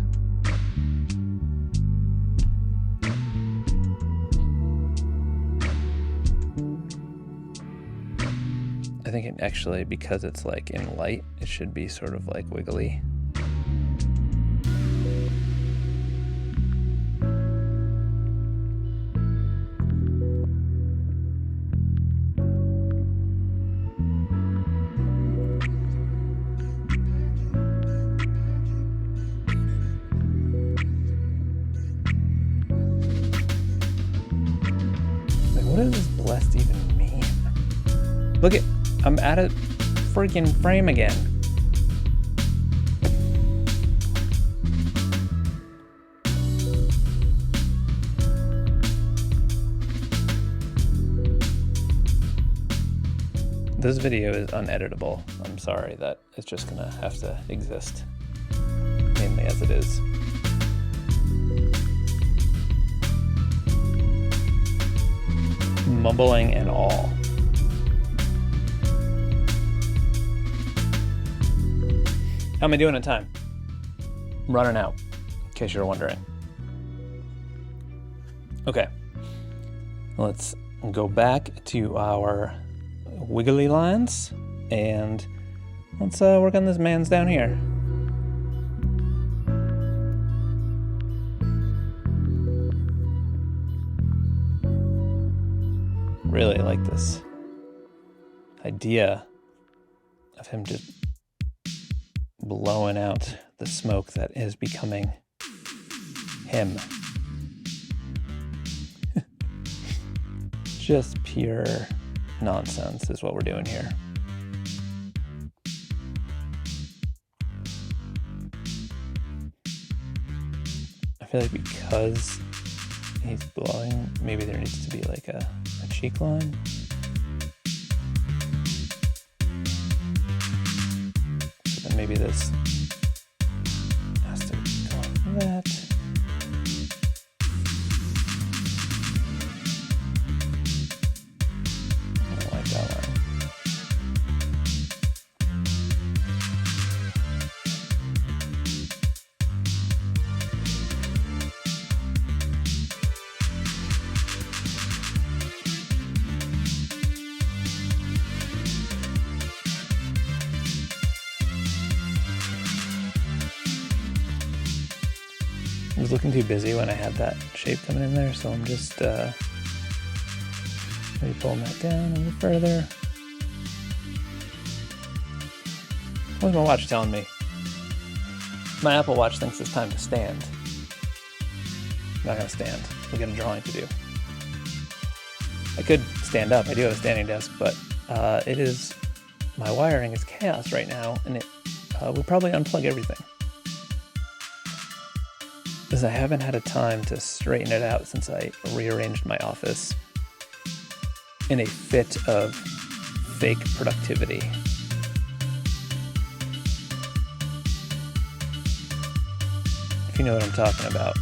I think it actually, because it's like in light, it should be sort of like wiggly. What does blessed even mean? Look at, I'm at a freaking frame again. This video is uneditable. I'm sorry that it's just gonna have to exist, mainly as it is. Mumbling and all. How am I doing in time? I'm running out, in case you're wondering. Okay, let's go back to our wiggly lines and let's work on this man's down here. Really like this idea of him just blowing out the smoke that is becoming him. Just pure nonsense is what we're doing here. I feel like because he's blowing, maybe there needs to be like a cheek line. So then maybe this has to go like that. I don't like that line. I was looking too busy when I had that shape coming in there, so I'm just maybe pulling that down a little further. What's my watch telling me? My Apple Watch thinks it's time to stand. I'm not gonna stand. We got a drawing to do. I could stand up. I do have a standing desk, but my wiring is chaos right now, and it would probably unplug everything. Because I haven't had a time to straighten it out since I rearranged my office in a fit of fake productivity. If you know what I'm talking about.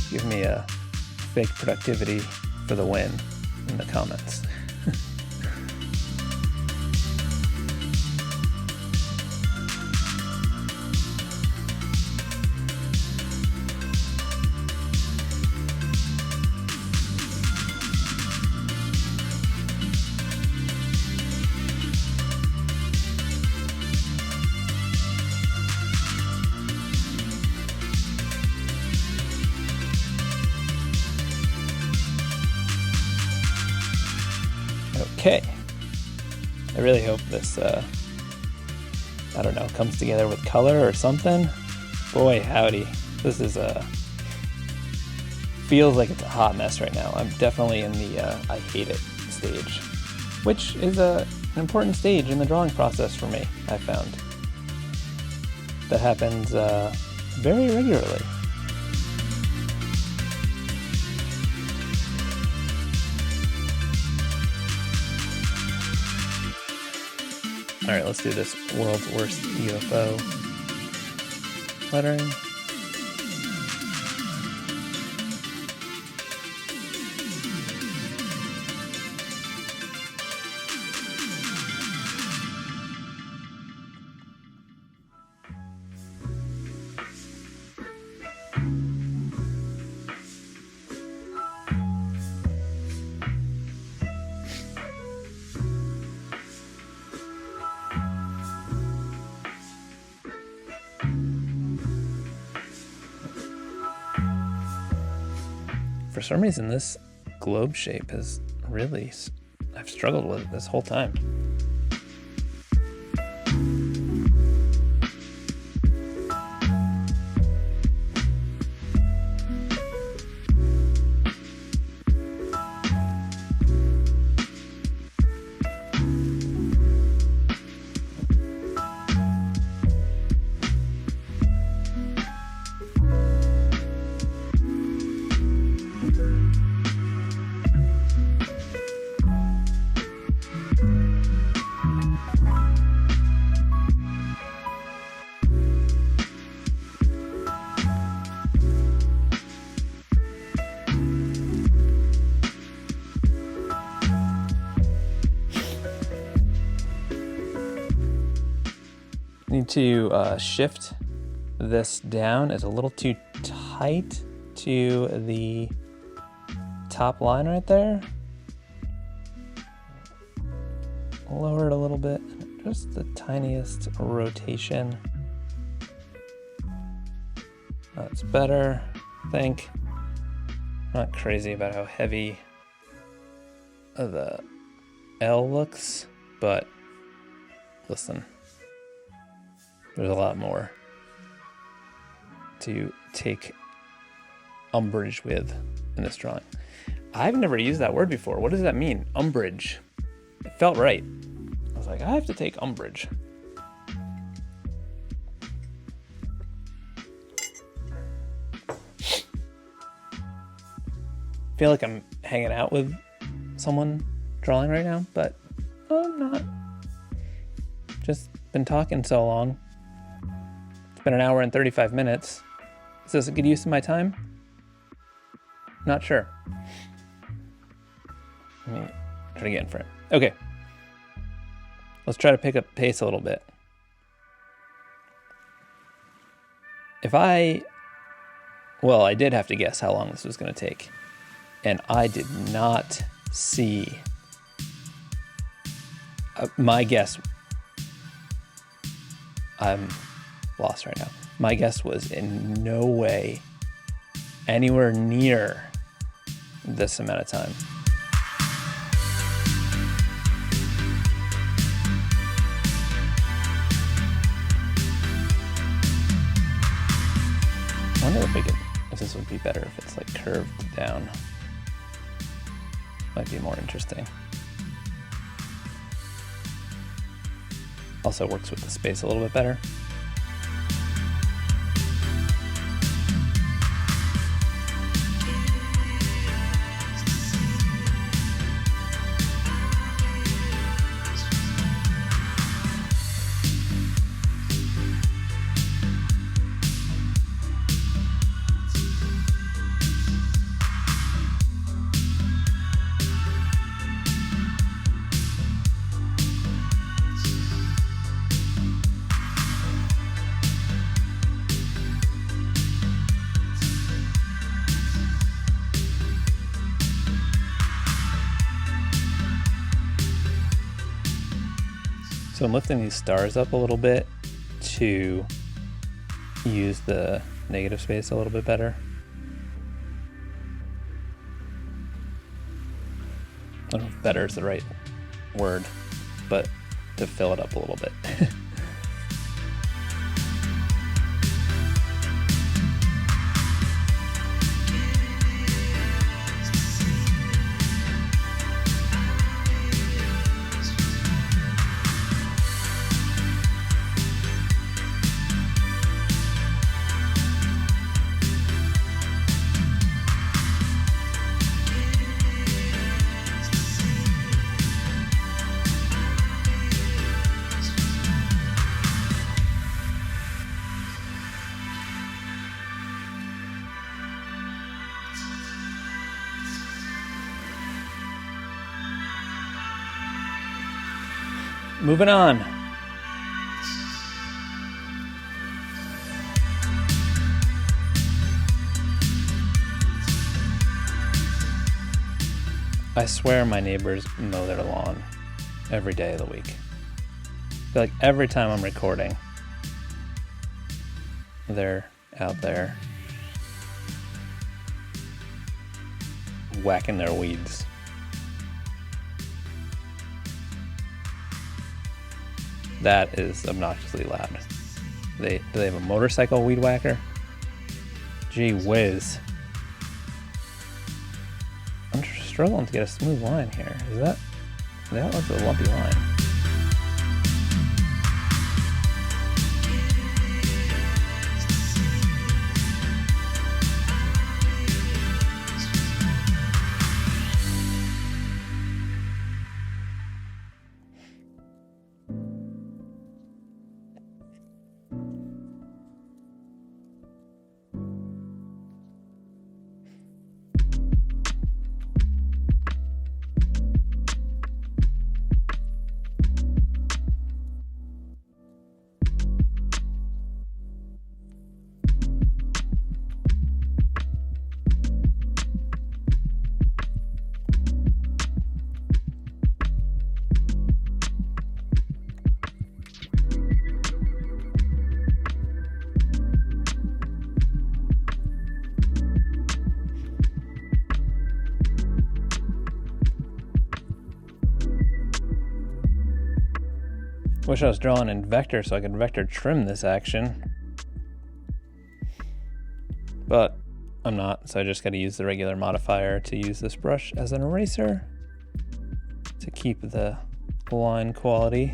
Give me a fake productivity for the win in the comments. Okay, I really hope this, I don't know, comes together with color or something. Boy, howdy, this is feels like it's a hot mess right now. I'm definitely in the I hate it stage, which is an important stage in the drawing process for me, I found. That happens very regularly. All right, let's do this world's worst UFO lettering. For some reason, this globe shape has really, I've struggled with it this whole time. Need to shift this down. It's a little too tight to the top line right there. Lower it a little bit, just the tiniest rotation. That's better, I think. Not crazy about how heavy the L looks, but listen. There's a lot more to take umbrage with in this drawing. I've never used that word before. What does that mean? Umbrage. It felt right. I was like, I have to take umbrage. I feel like I'm hanging out with someone drawing right now, but I'm not. Just been talking so long. Been an hour and 35 minutes. Is this a good use of my time? Not sure. Let me try to get in front. Okay. Let's try to pick up pace a little bit. I did have to guess how long this was going to take. And I did not see. My guess I'm lost right now. My guess was in no way anywhere near this amount of time. I wonder if this would be better if it's like curved down. Might be more interesting. Also works with the space a little bit better. So I'm lifting these stars up a little bit to use the negative space a little bit better. I don't know if better is the right word, but to fill it up a little bit. Moving on. I swear my neighbors mow their lawn every day of the week. I feel like every time I'm recording, they're out there whacking their weeds. That is obnoxiously loud. Do they have a motorcycle weed whacker? Gee whiz. I'm struggling to get a smooth line here. That looks a lumpy line. Wish I was drawing in vector so I could vector trim this action. But I'm not, so I just gotta use the regular modifier to use this brush as an eraser to keep the line quality.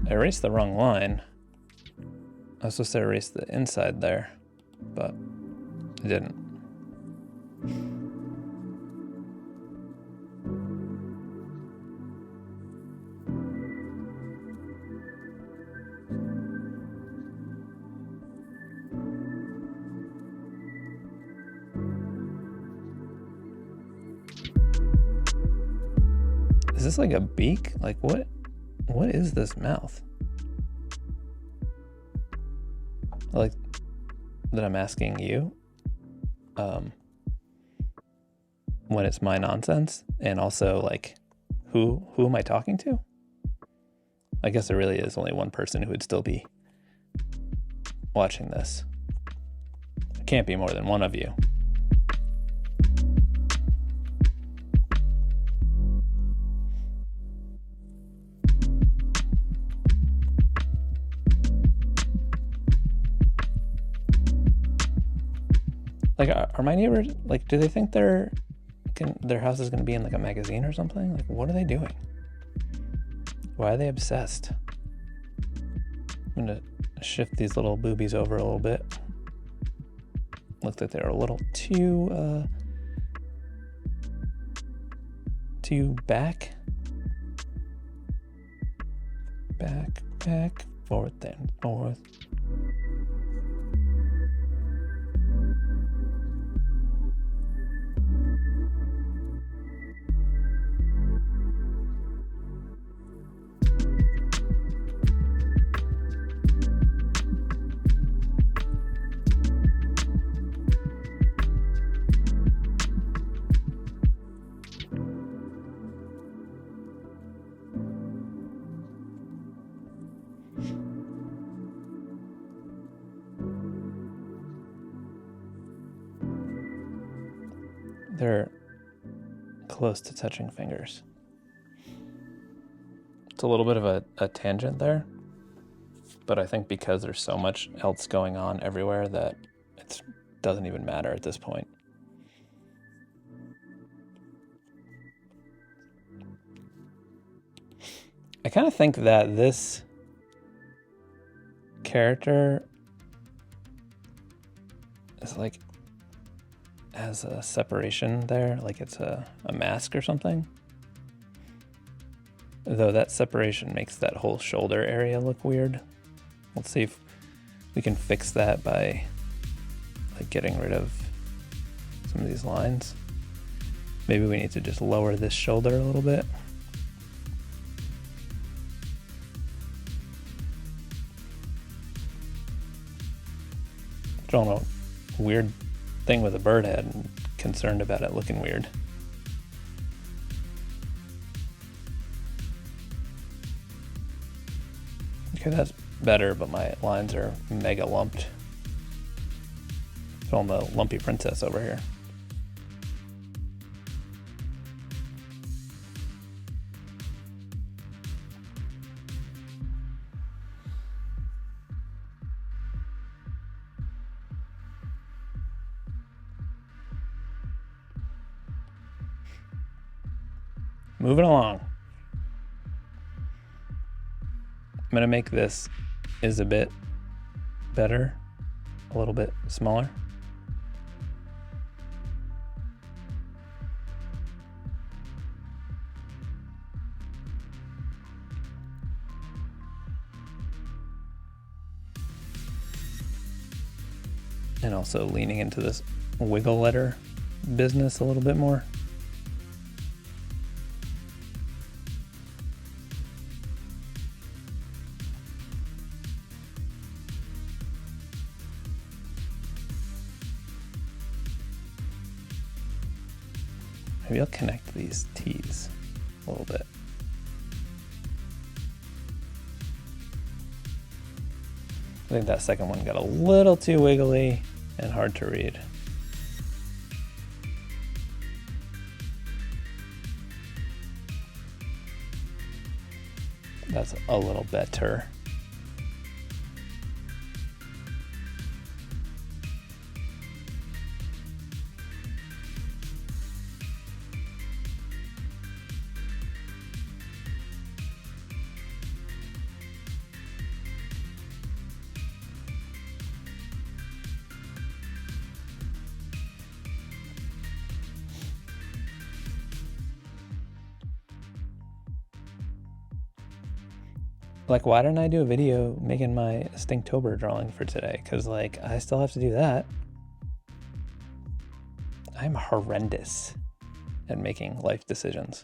I erased the wrong line. I was supposed to erase the inside there, but I didn't. Is this like a beak? Like what is this mouth? Like that I'm asking you when it's my nonsense, and also like who am I talking to? I guess there really is only one person who would still be watching this. It can't be more than one of you. Like, are my neighbors, like, do they think their house is going to be in like a magazine or something? Like, what are they doing? Why are they obsessed? I'm going to shift these little boobies over a little bit. Looked like they're a little too back. Back, forth and forth. They're close to touching fingers. It's a little bit of a tangent there, but I think because there's so much else going on everywhere that it doesn't even matter at this point. I kind of think that this character is like has a separation there, like it's a mask or something. Though that separation makes that whole shoulder area look weird. Let's see if we can fix that by like getting rid of some of these lines. Maybe we need to just lower this shoulder a little bit. Drawing a weird thing with a bird head and concerned about it looking weird. Okay, that's better, but my lines are mega lumped. Film the lumpy princess over here. Moving along. I'm going to make this is a bit better, a little bit smaller. And also leaning into this wiggle letter business a little bit more. Maybe I'll connect these T's a little bit. I think that second one got a little too wiggly and hard to read. That's a little better. Like, why didn't I do a video making my Stinktober drawing for today? Because, like, I still have to do that. I'm horrendous at making life decisions.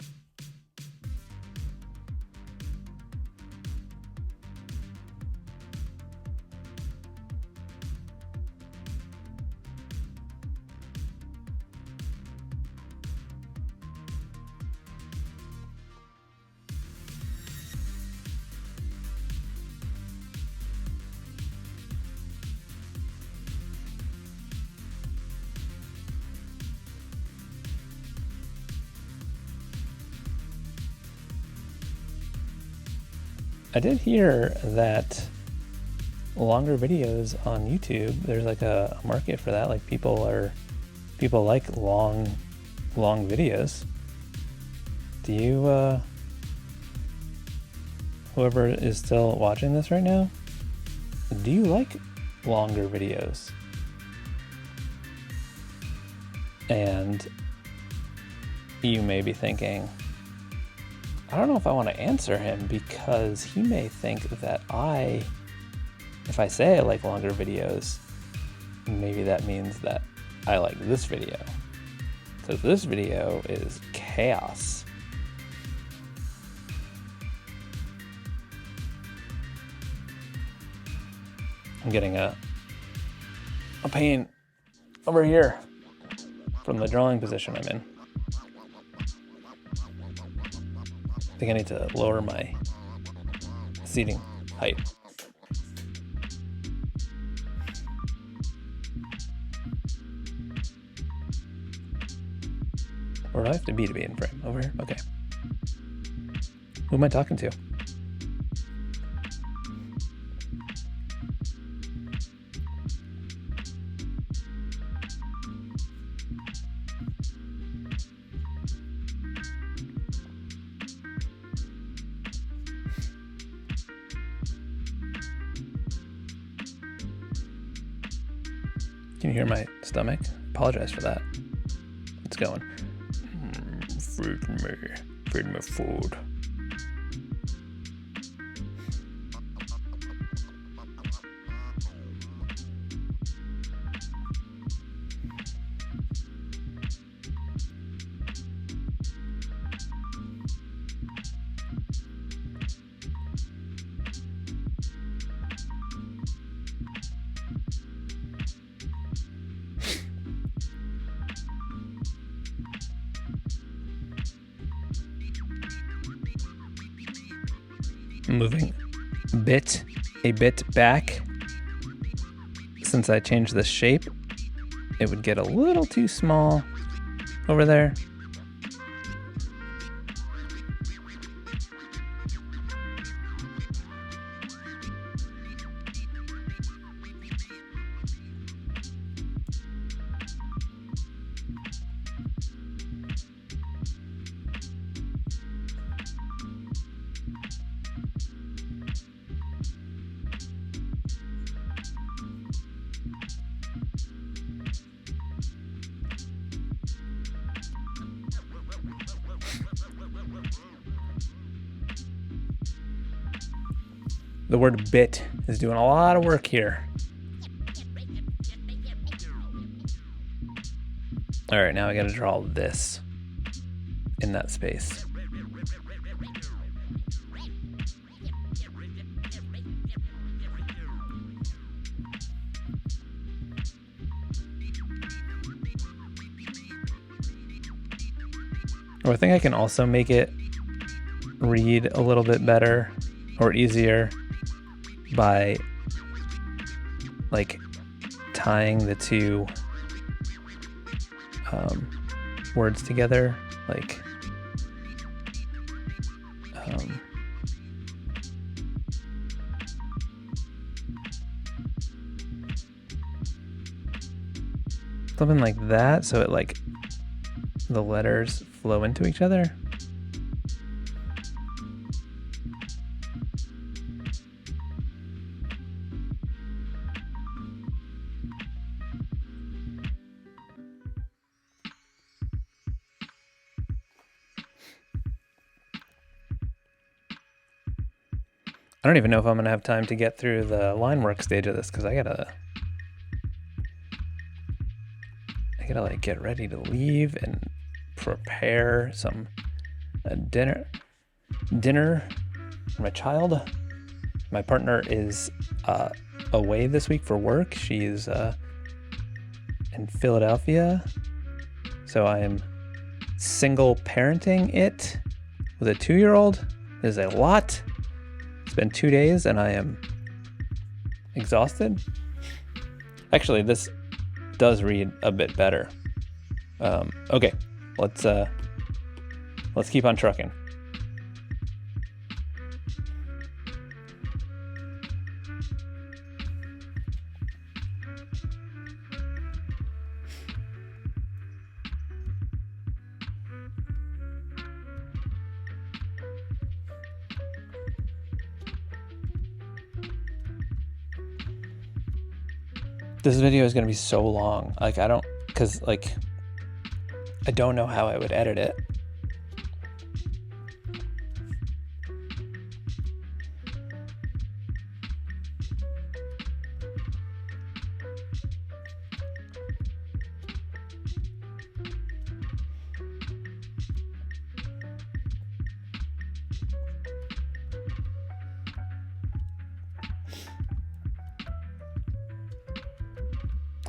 I did hear that longer videos on YouTube, there's like a market for that. Like people like long videos. Do you, whoever is still watching this right now, do you like longer videos? And you may be thinking, I don't know if I want to answer him because he may think that if I say I like longer videos, maybe that means that I like this video. Because this video is chaos. I'm getting a pain over here from the drawing position I'm in. I think I need to lower my seating height. Or do I have to be in frame? Over here? Okay. Who am I talking to? Can you hear my stomach? Apologize for that. It's going. Feed me food. Moving a bit back. Since I changed the shape, it would get a little too small over there. The word bit is doing a lot of work here. All right, now I gotta draw this in that space. Or I think I can also make it read a little bit better or easier by like tying the two words together, like something like that, so it like the letters flow into each other. I don't even know if I'm gonna have time to get through the line work stage of this because I gotta like get ready to leave and prepare some dinner for my child. My partner is away this week for work. She's in Philadelphia, so I am single parenting it with a 2-year-old. It is a lot. It's been 2 days and I am exhausted. Actually, this does read a bit better. Okay, let's keep on trucking. This video is going to be so long. Like, I don't know how I would edit it.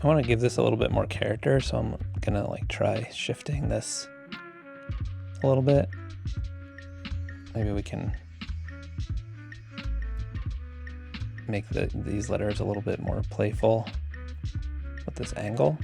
I want to give this a little bit more character, so I'm gonna like try shifting this a little bit. Maybe we can make these letters a little bit more playful with this angle.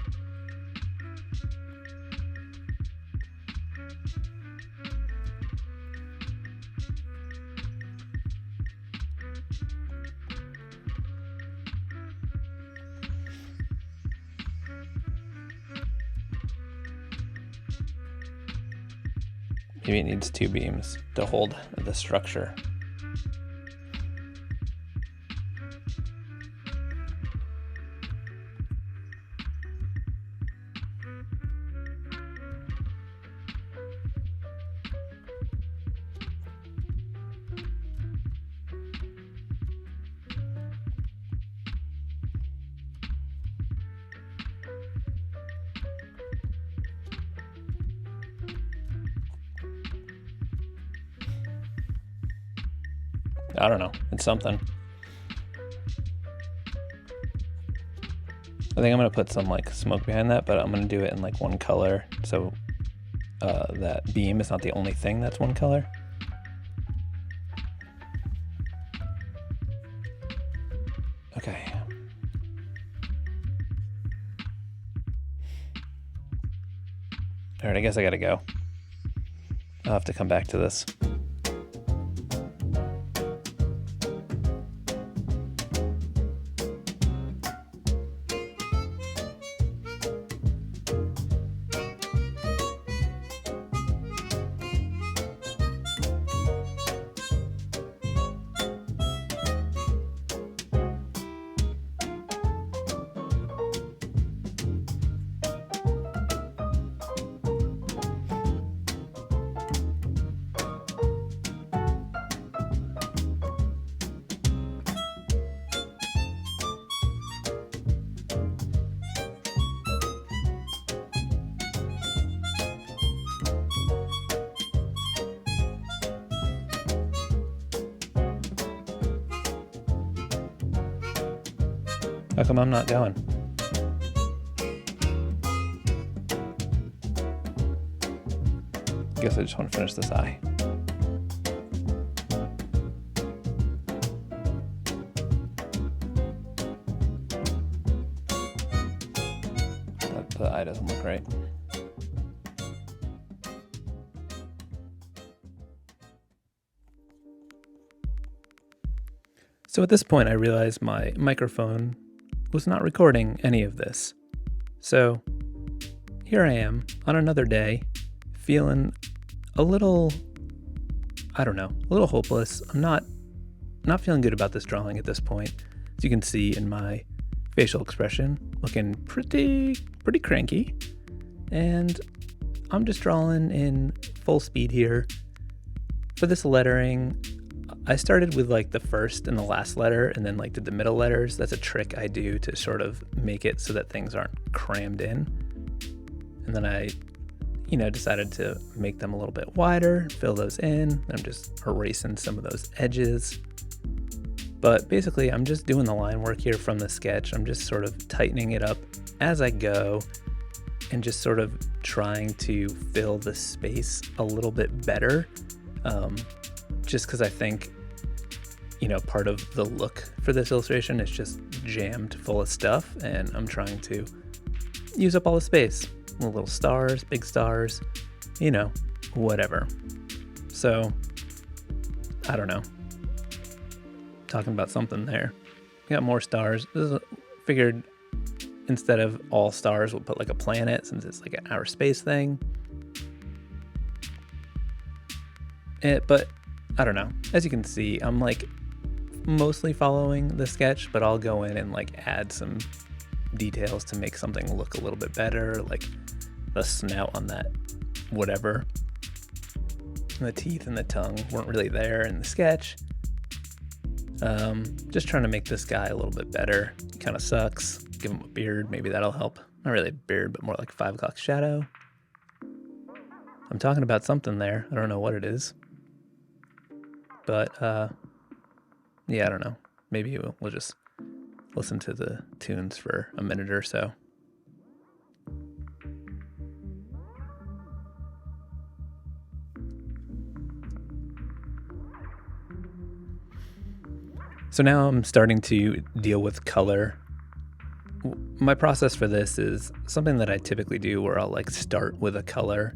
Maybe it needs two beams to hold the structure. I don't know, it's something. I think I'm gonna put some like smoke behind that, but I'm gonna do it in like one color, so that beam is not the only thing that's one color. Okay. All right, I guess I gotta go. I'll have to come back to this. How come I'm not going? Guess I just want to finish this eye. The eye doesn't look right. So at this point, I realized my microphone was not recording any of this. So here I am on another day, feeling a little, I don't know, a little hopeless. I'm not feeling good about this drawing at this point. As you can see in my facial expression, looking pretty cranky. And I'm just drawing in full speed here. For this lettering, I started with like the first and the last letter and then like did the middle letters. That's a trick I do to sort of make it so that things aren't crammed in. And then I, decided to make them a little bit wider, fill those in. I'm just erasing some of those edges. But basically I'm just doing the line work here from the sketch. I'm just sort of tightening it up as I go and just sort of trying to fill the space a little bit better. Just because I think, part of the look for this illustration is just jammed full of stuff, and I'm trying to use up all the space. Little stars, big stars, whatever. So, I don't know. Talking about something there. We got more stars. Figured instead of all stars, we'll put like a planet since it's like an outer space thing. But I don't know. As you can see, I'm like mostly following the sketch, but I'll go in and like add some details to make something look a little bit better, like the snout on that whatever. And the teeth and the tongue weren't really there in the sketch. Just trying to make this guy a little bit better. He kind of sucks. Give him a beard, maybe that'll help. Not really a beard, but more like 5 o'clock shadow. I'm talking about something there. I don't know what it is. But, yeah, I don't know. Maybe we'll just listen to the tunes for a minute or so. So now I'm starting to deal with color. My process for this is something that I typically do where I'll like start with a color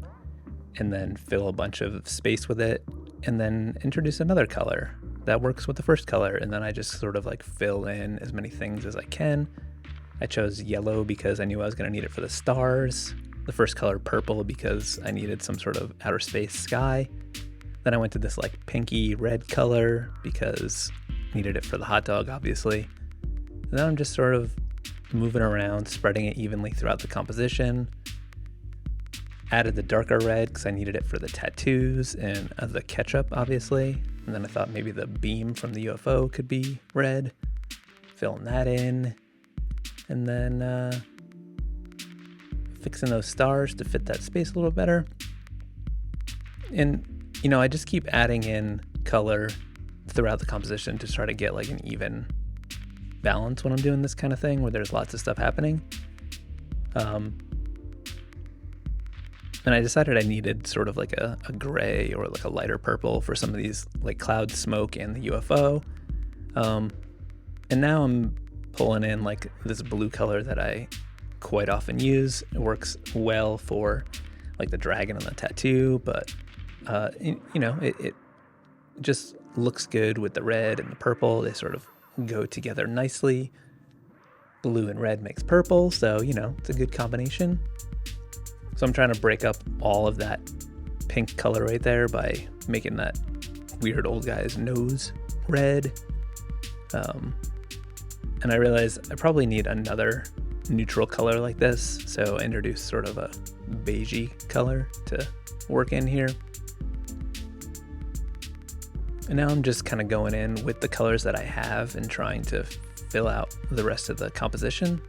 and then fill a bunch of space with it and then introduce another color that works with the first color. And then I just sort of like fill in as many things as I can. I chose yellow because I knew I was going to need it for the stars. The first color purple because I needed some sort of outer space sky. Then I went to this like pinky red color because needed it for the hot dog, obviously. And then I'm just sort of moving around, spreading it evenly throughout the composition. Added the darker red because I needed it for the tattoos and the ketchup, obviously. And then I thought maybe the beam from the UFO could be red. Filling that in. And then fixing those stars to fit that space a little better. And, you know, I just keep adding in color throughout the composition to try to get like an even balance when I'm doing this kind of thing where there's lots of stuff happening. And I decided I needed sort of like a gray or like a lighter purple for some of these like cloud smoke and the UFO. And now I'm pulling in like this blue color that I quite often use. It works well for like the dragon and the tattoo, but you know, it just looks good with the red and the purple. They sort of go together nicely. Blue and red makes purple, so, you know, it's a good combination. So I'm trying to break up all of that pink color right there by making that weird old guy's nose red. And I realize I probably need another neutral color like this, so I introduce sort of a beigey color to work in here. And now I'm just kind of going in with the colors that I have and trying to fill out the rest of the composition.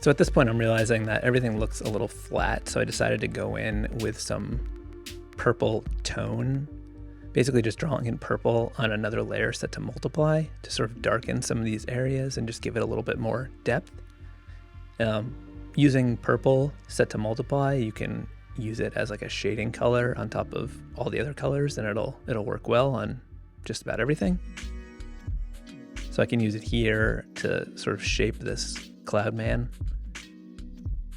So at this point, I'm realizing that everything looks a little flat, so I decided to go in with some purple tone. Basically just drawing in purple on another layer set to multiply to sort of darken some of these areas and just give it a little bit more depth. Using purple set to multiply, you can use it as like a shading color on top of all the other colors, and it'll work well on just about everything. So I can use it here to sort of shape this cloud man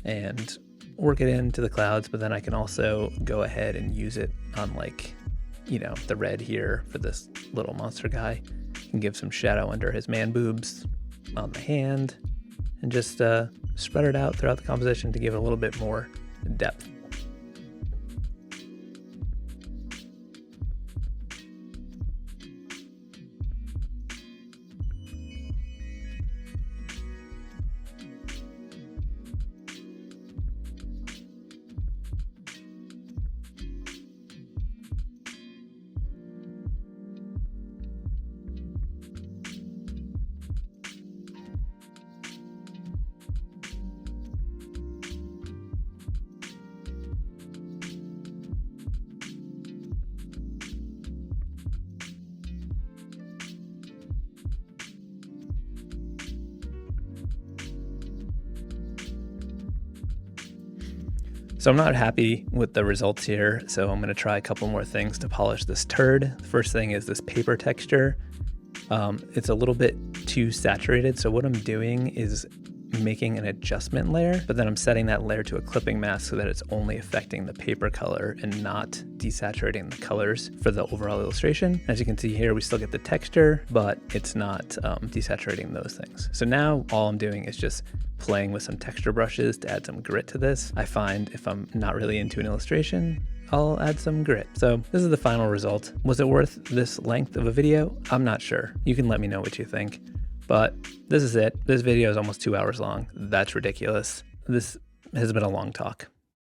and work it into the clouds, but then I can also go ahead and use it on like, you know, the red here for this little monster guy and give some shadow under his man boobs on the hand and just spread it out throughout the composition to give it a little bit more depth. So I'm not happy with the results here, so I'm going to try a couple more things to polish this turd. The first thing is this paper texture. It's a little bit too saturated, so what I'm doing is making an adjustment layer, but then I'm setting that layer to a clipping mask so that it's only affecting the paper color and not desaturating the colors for the overall illustration. As you can see here, we still get the texture, but it's not desaturating those things. So now all I'm doing is just playing with some texture brushes to add some grit to this. I find if I'm not really into an illustration, I'll add some grit. So this is the final result. Was it worth this length of a video? I'm not sure. You can let me know what you think. But this is it. This video is almost 2 hours long. That's ridiculous. This has been a long talk.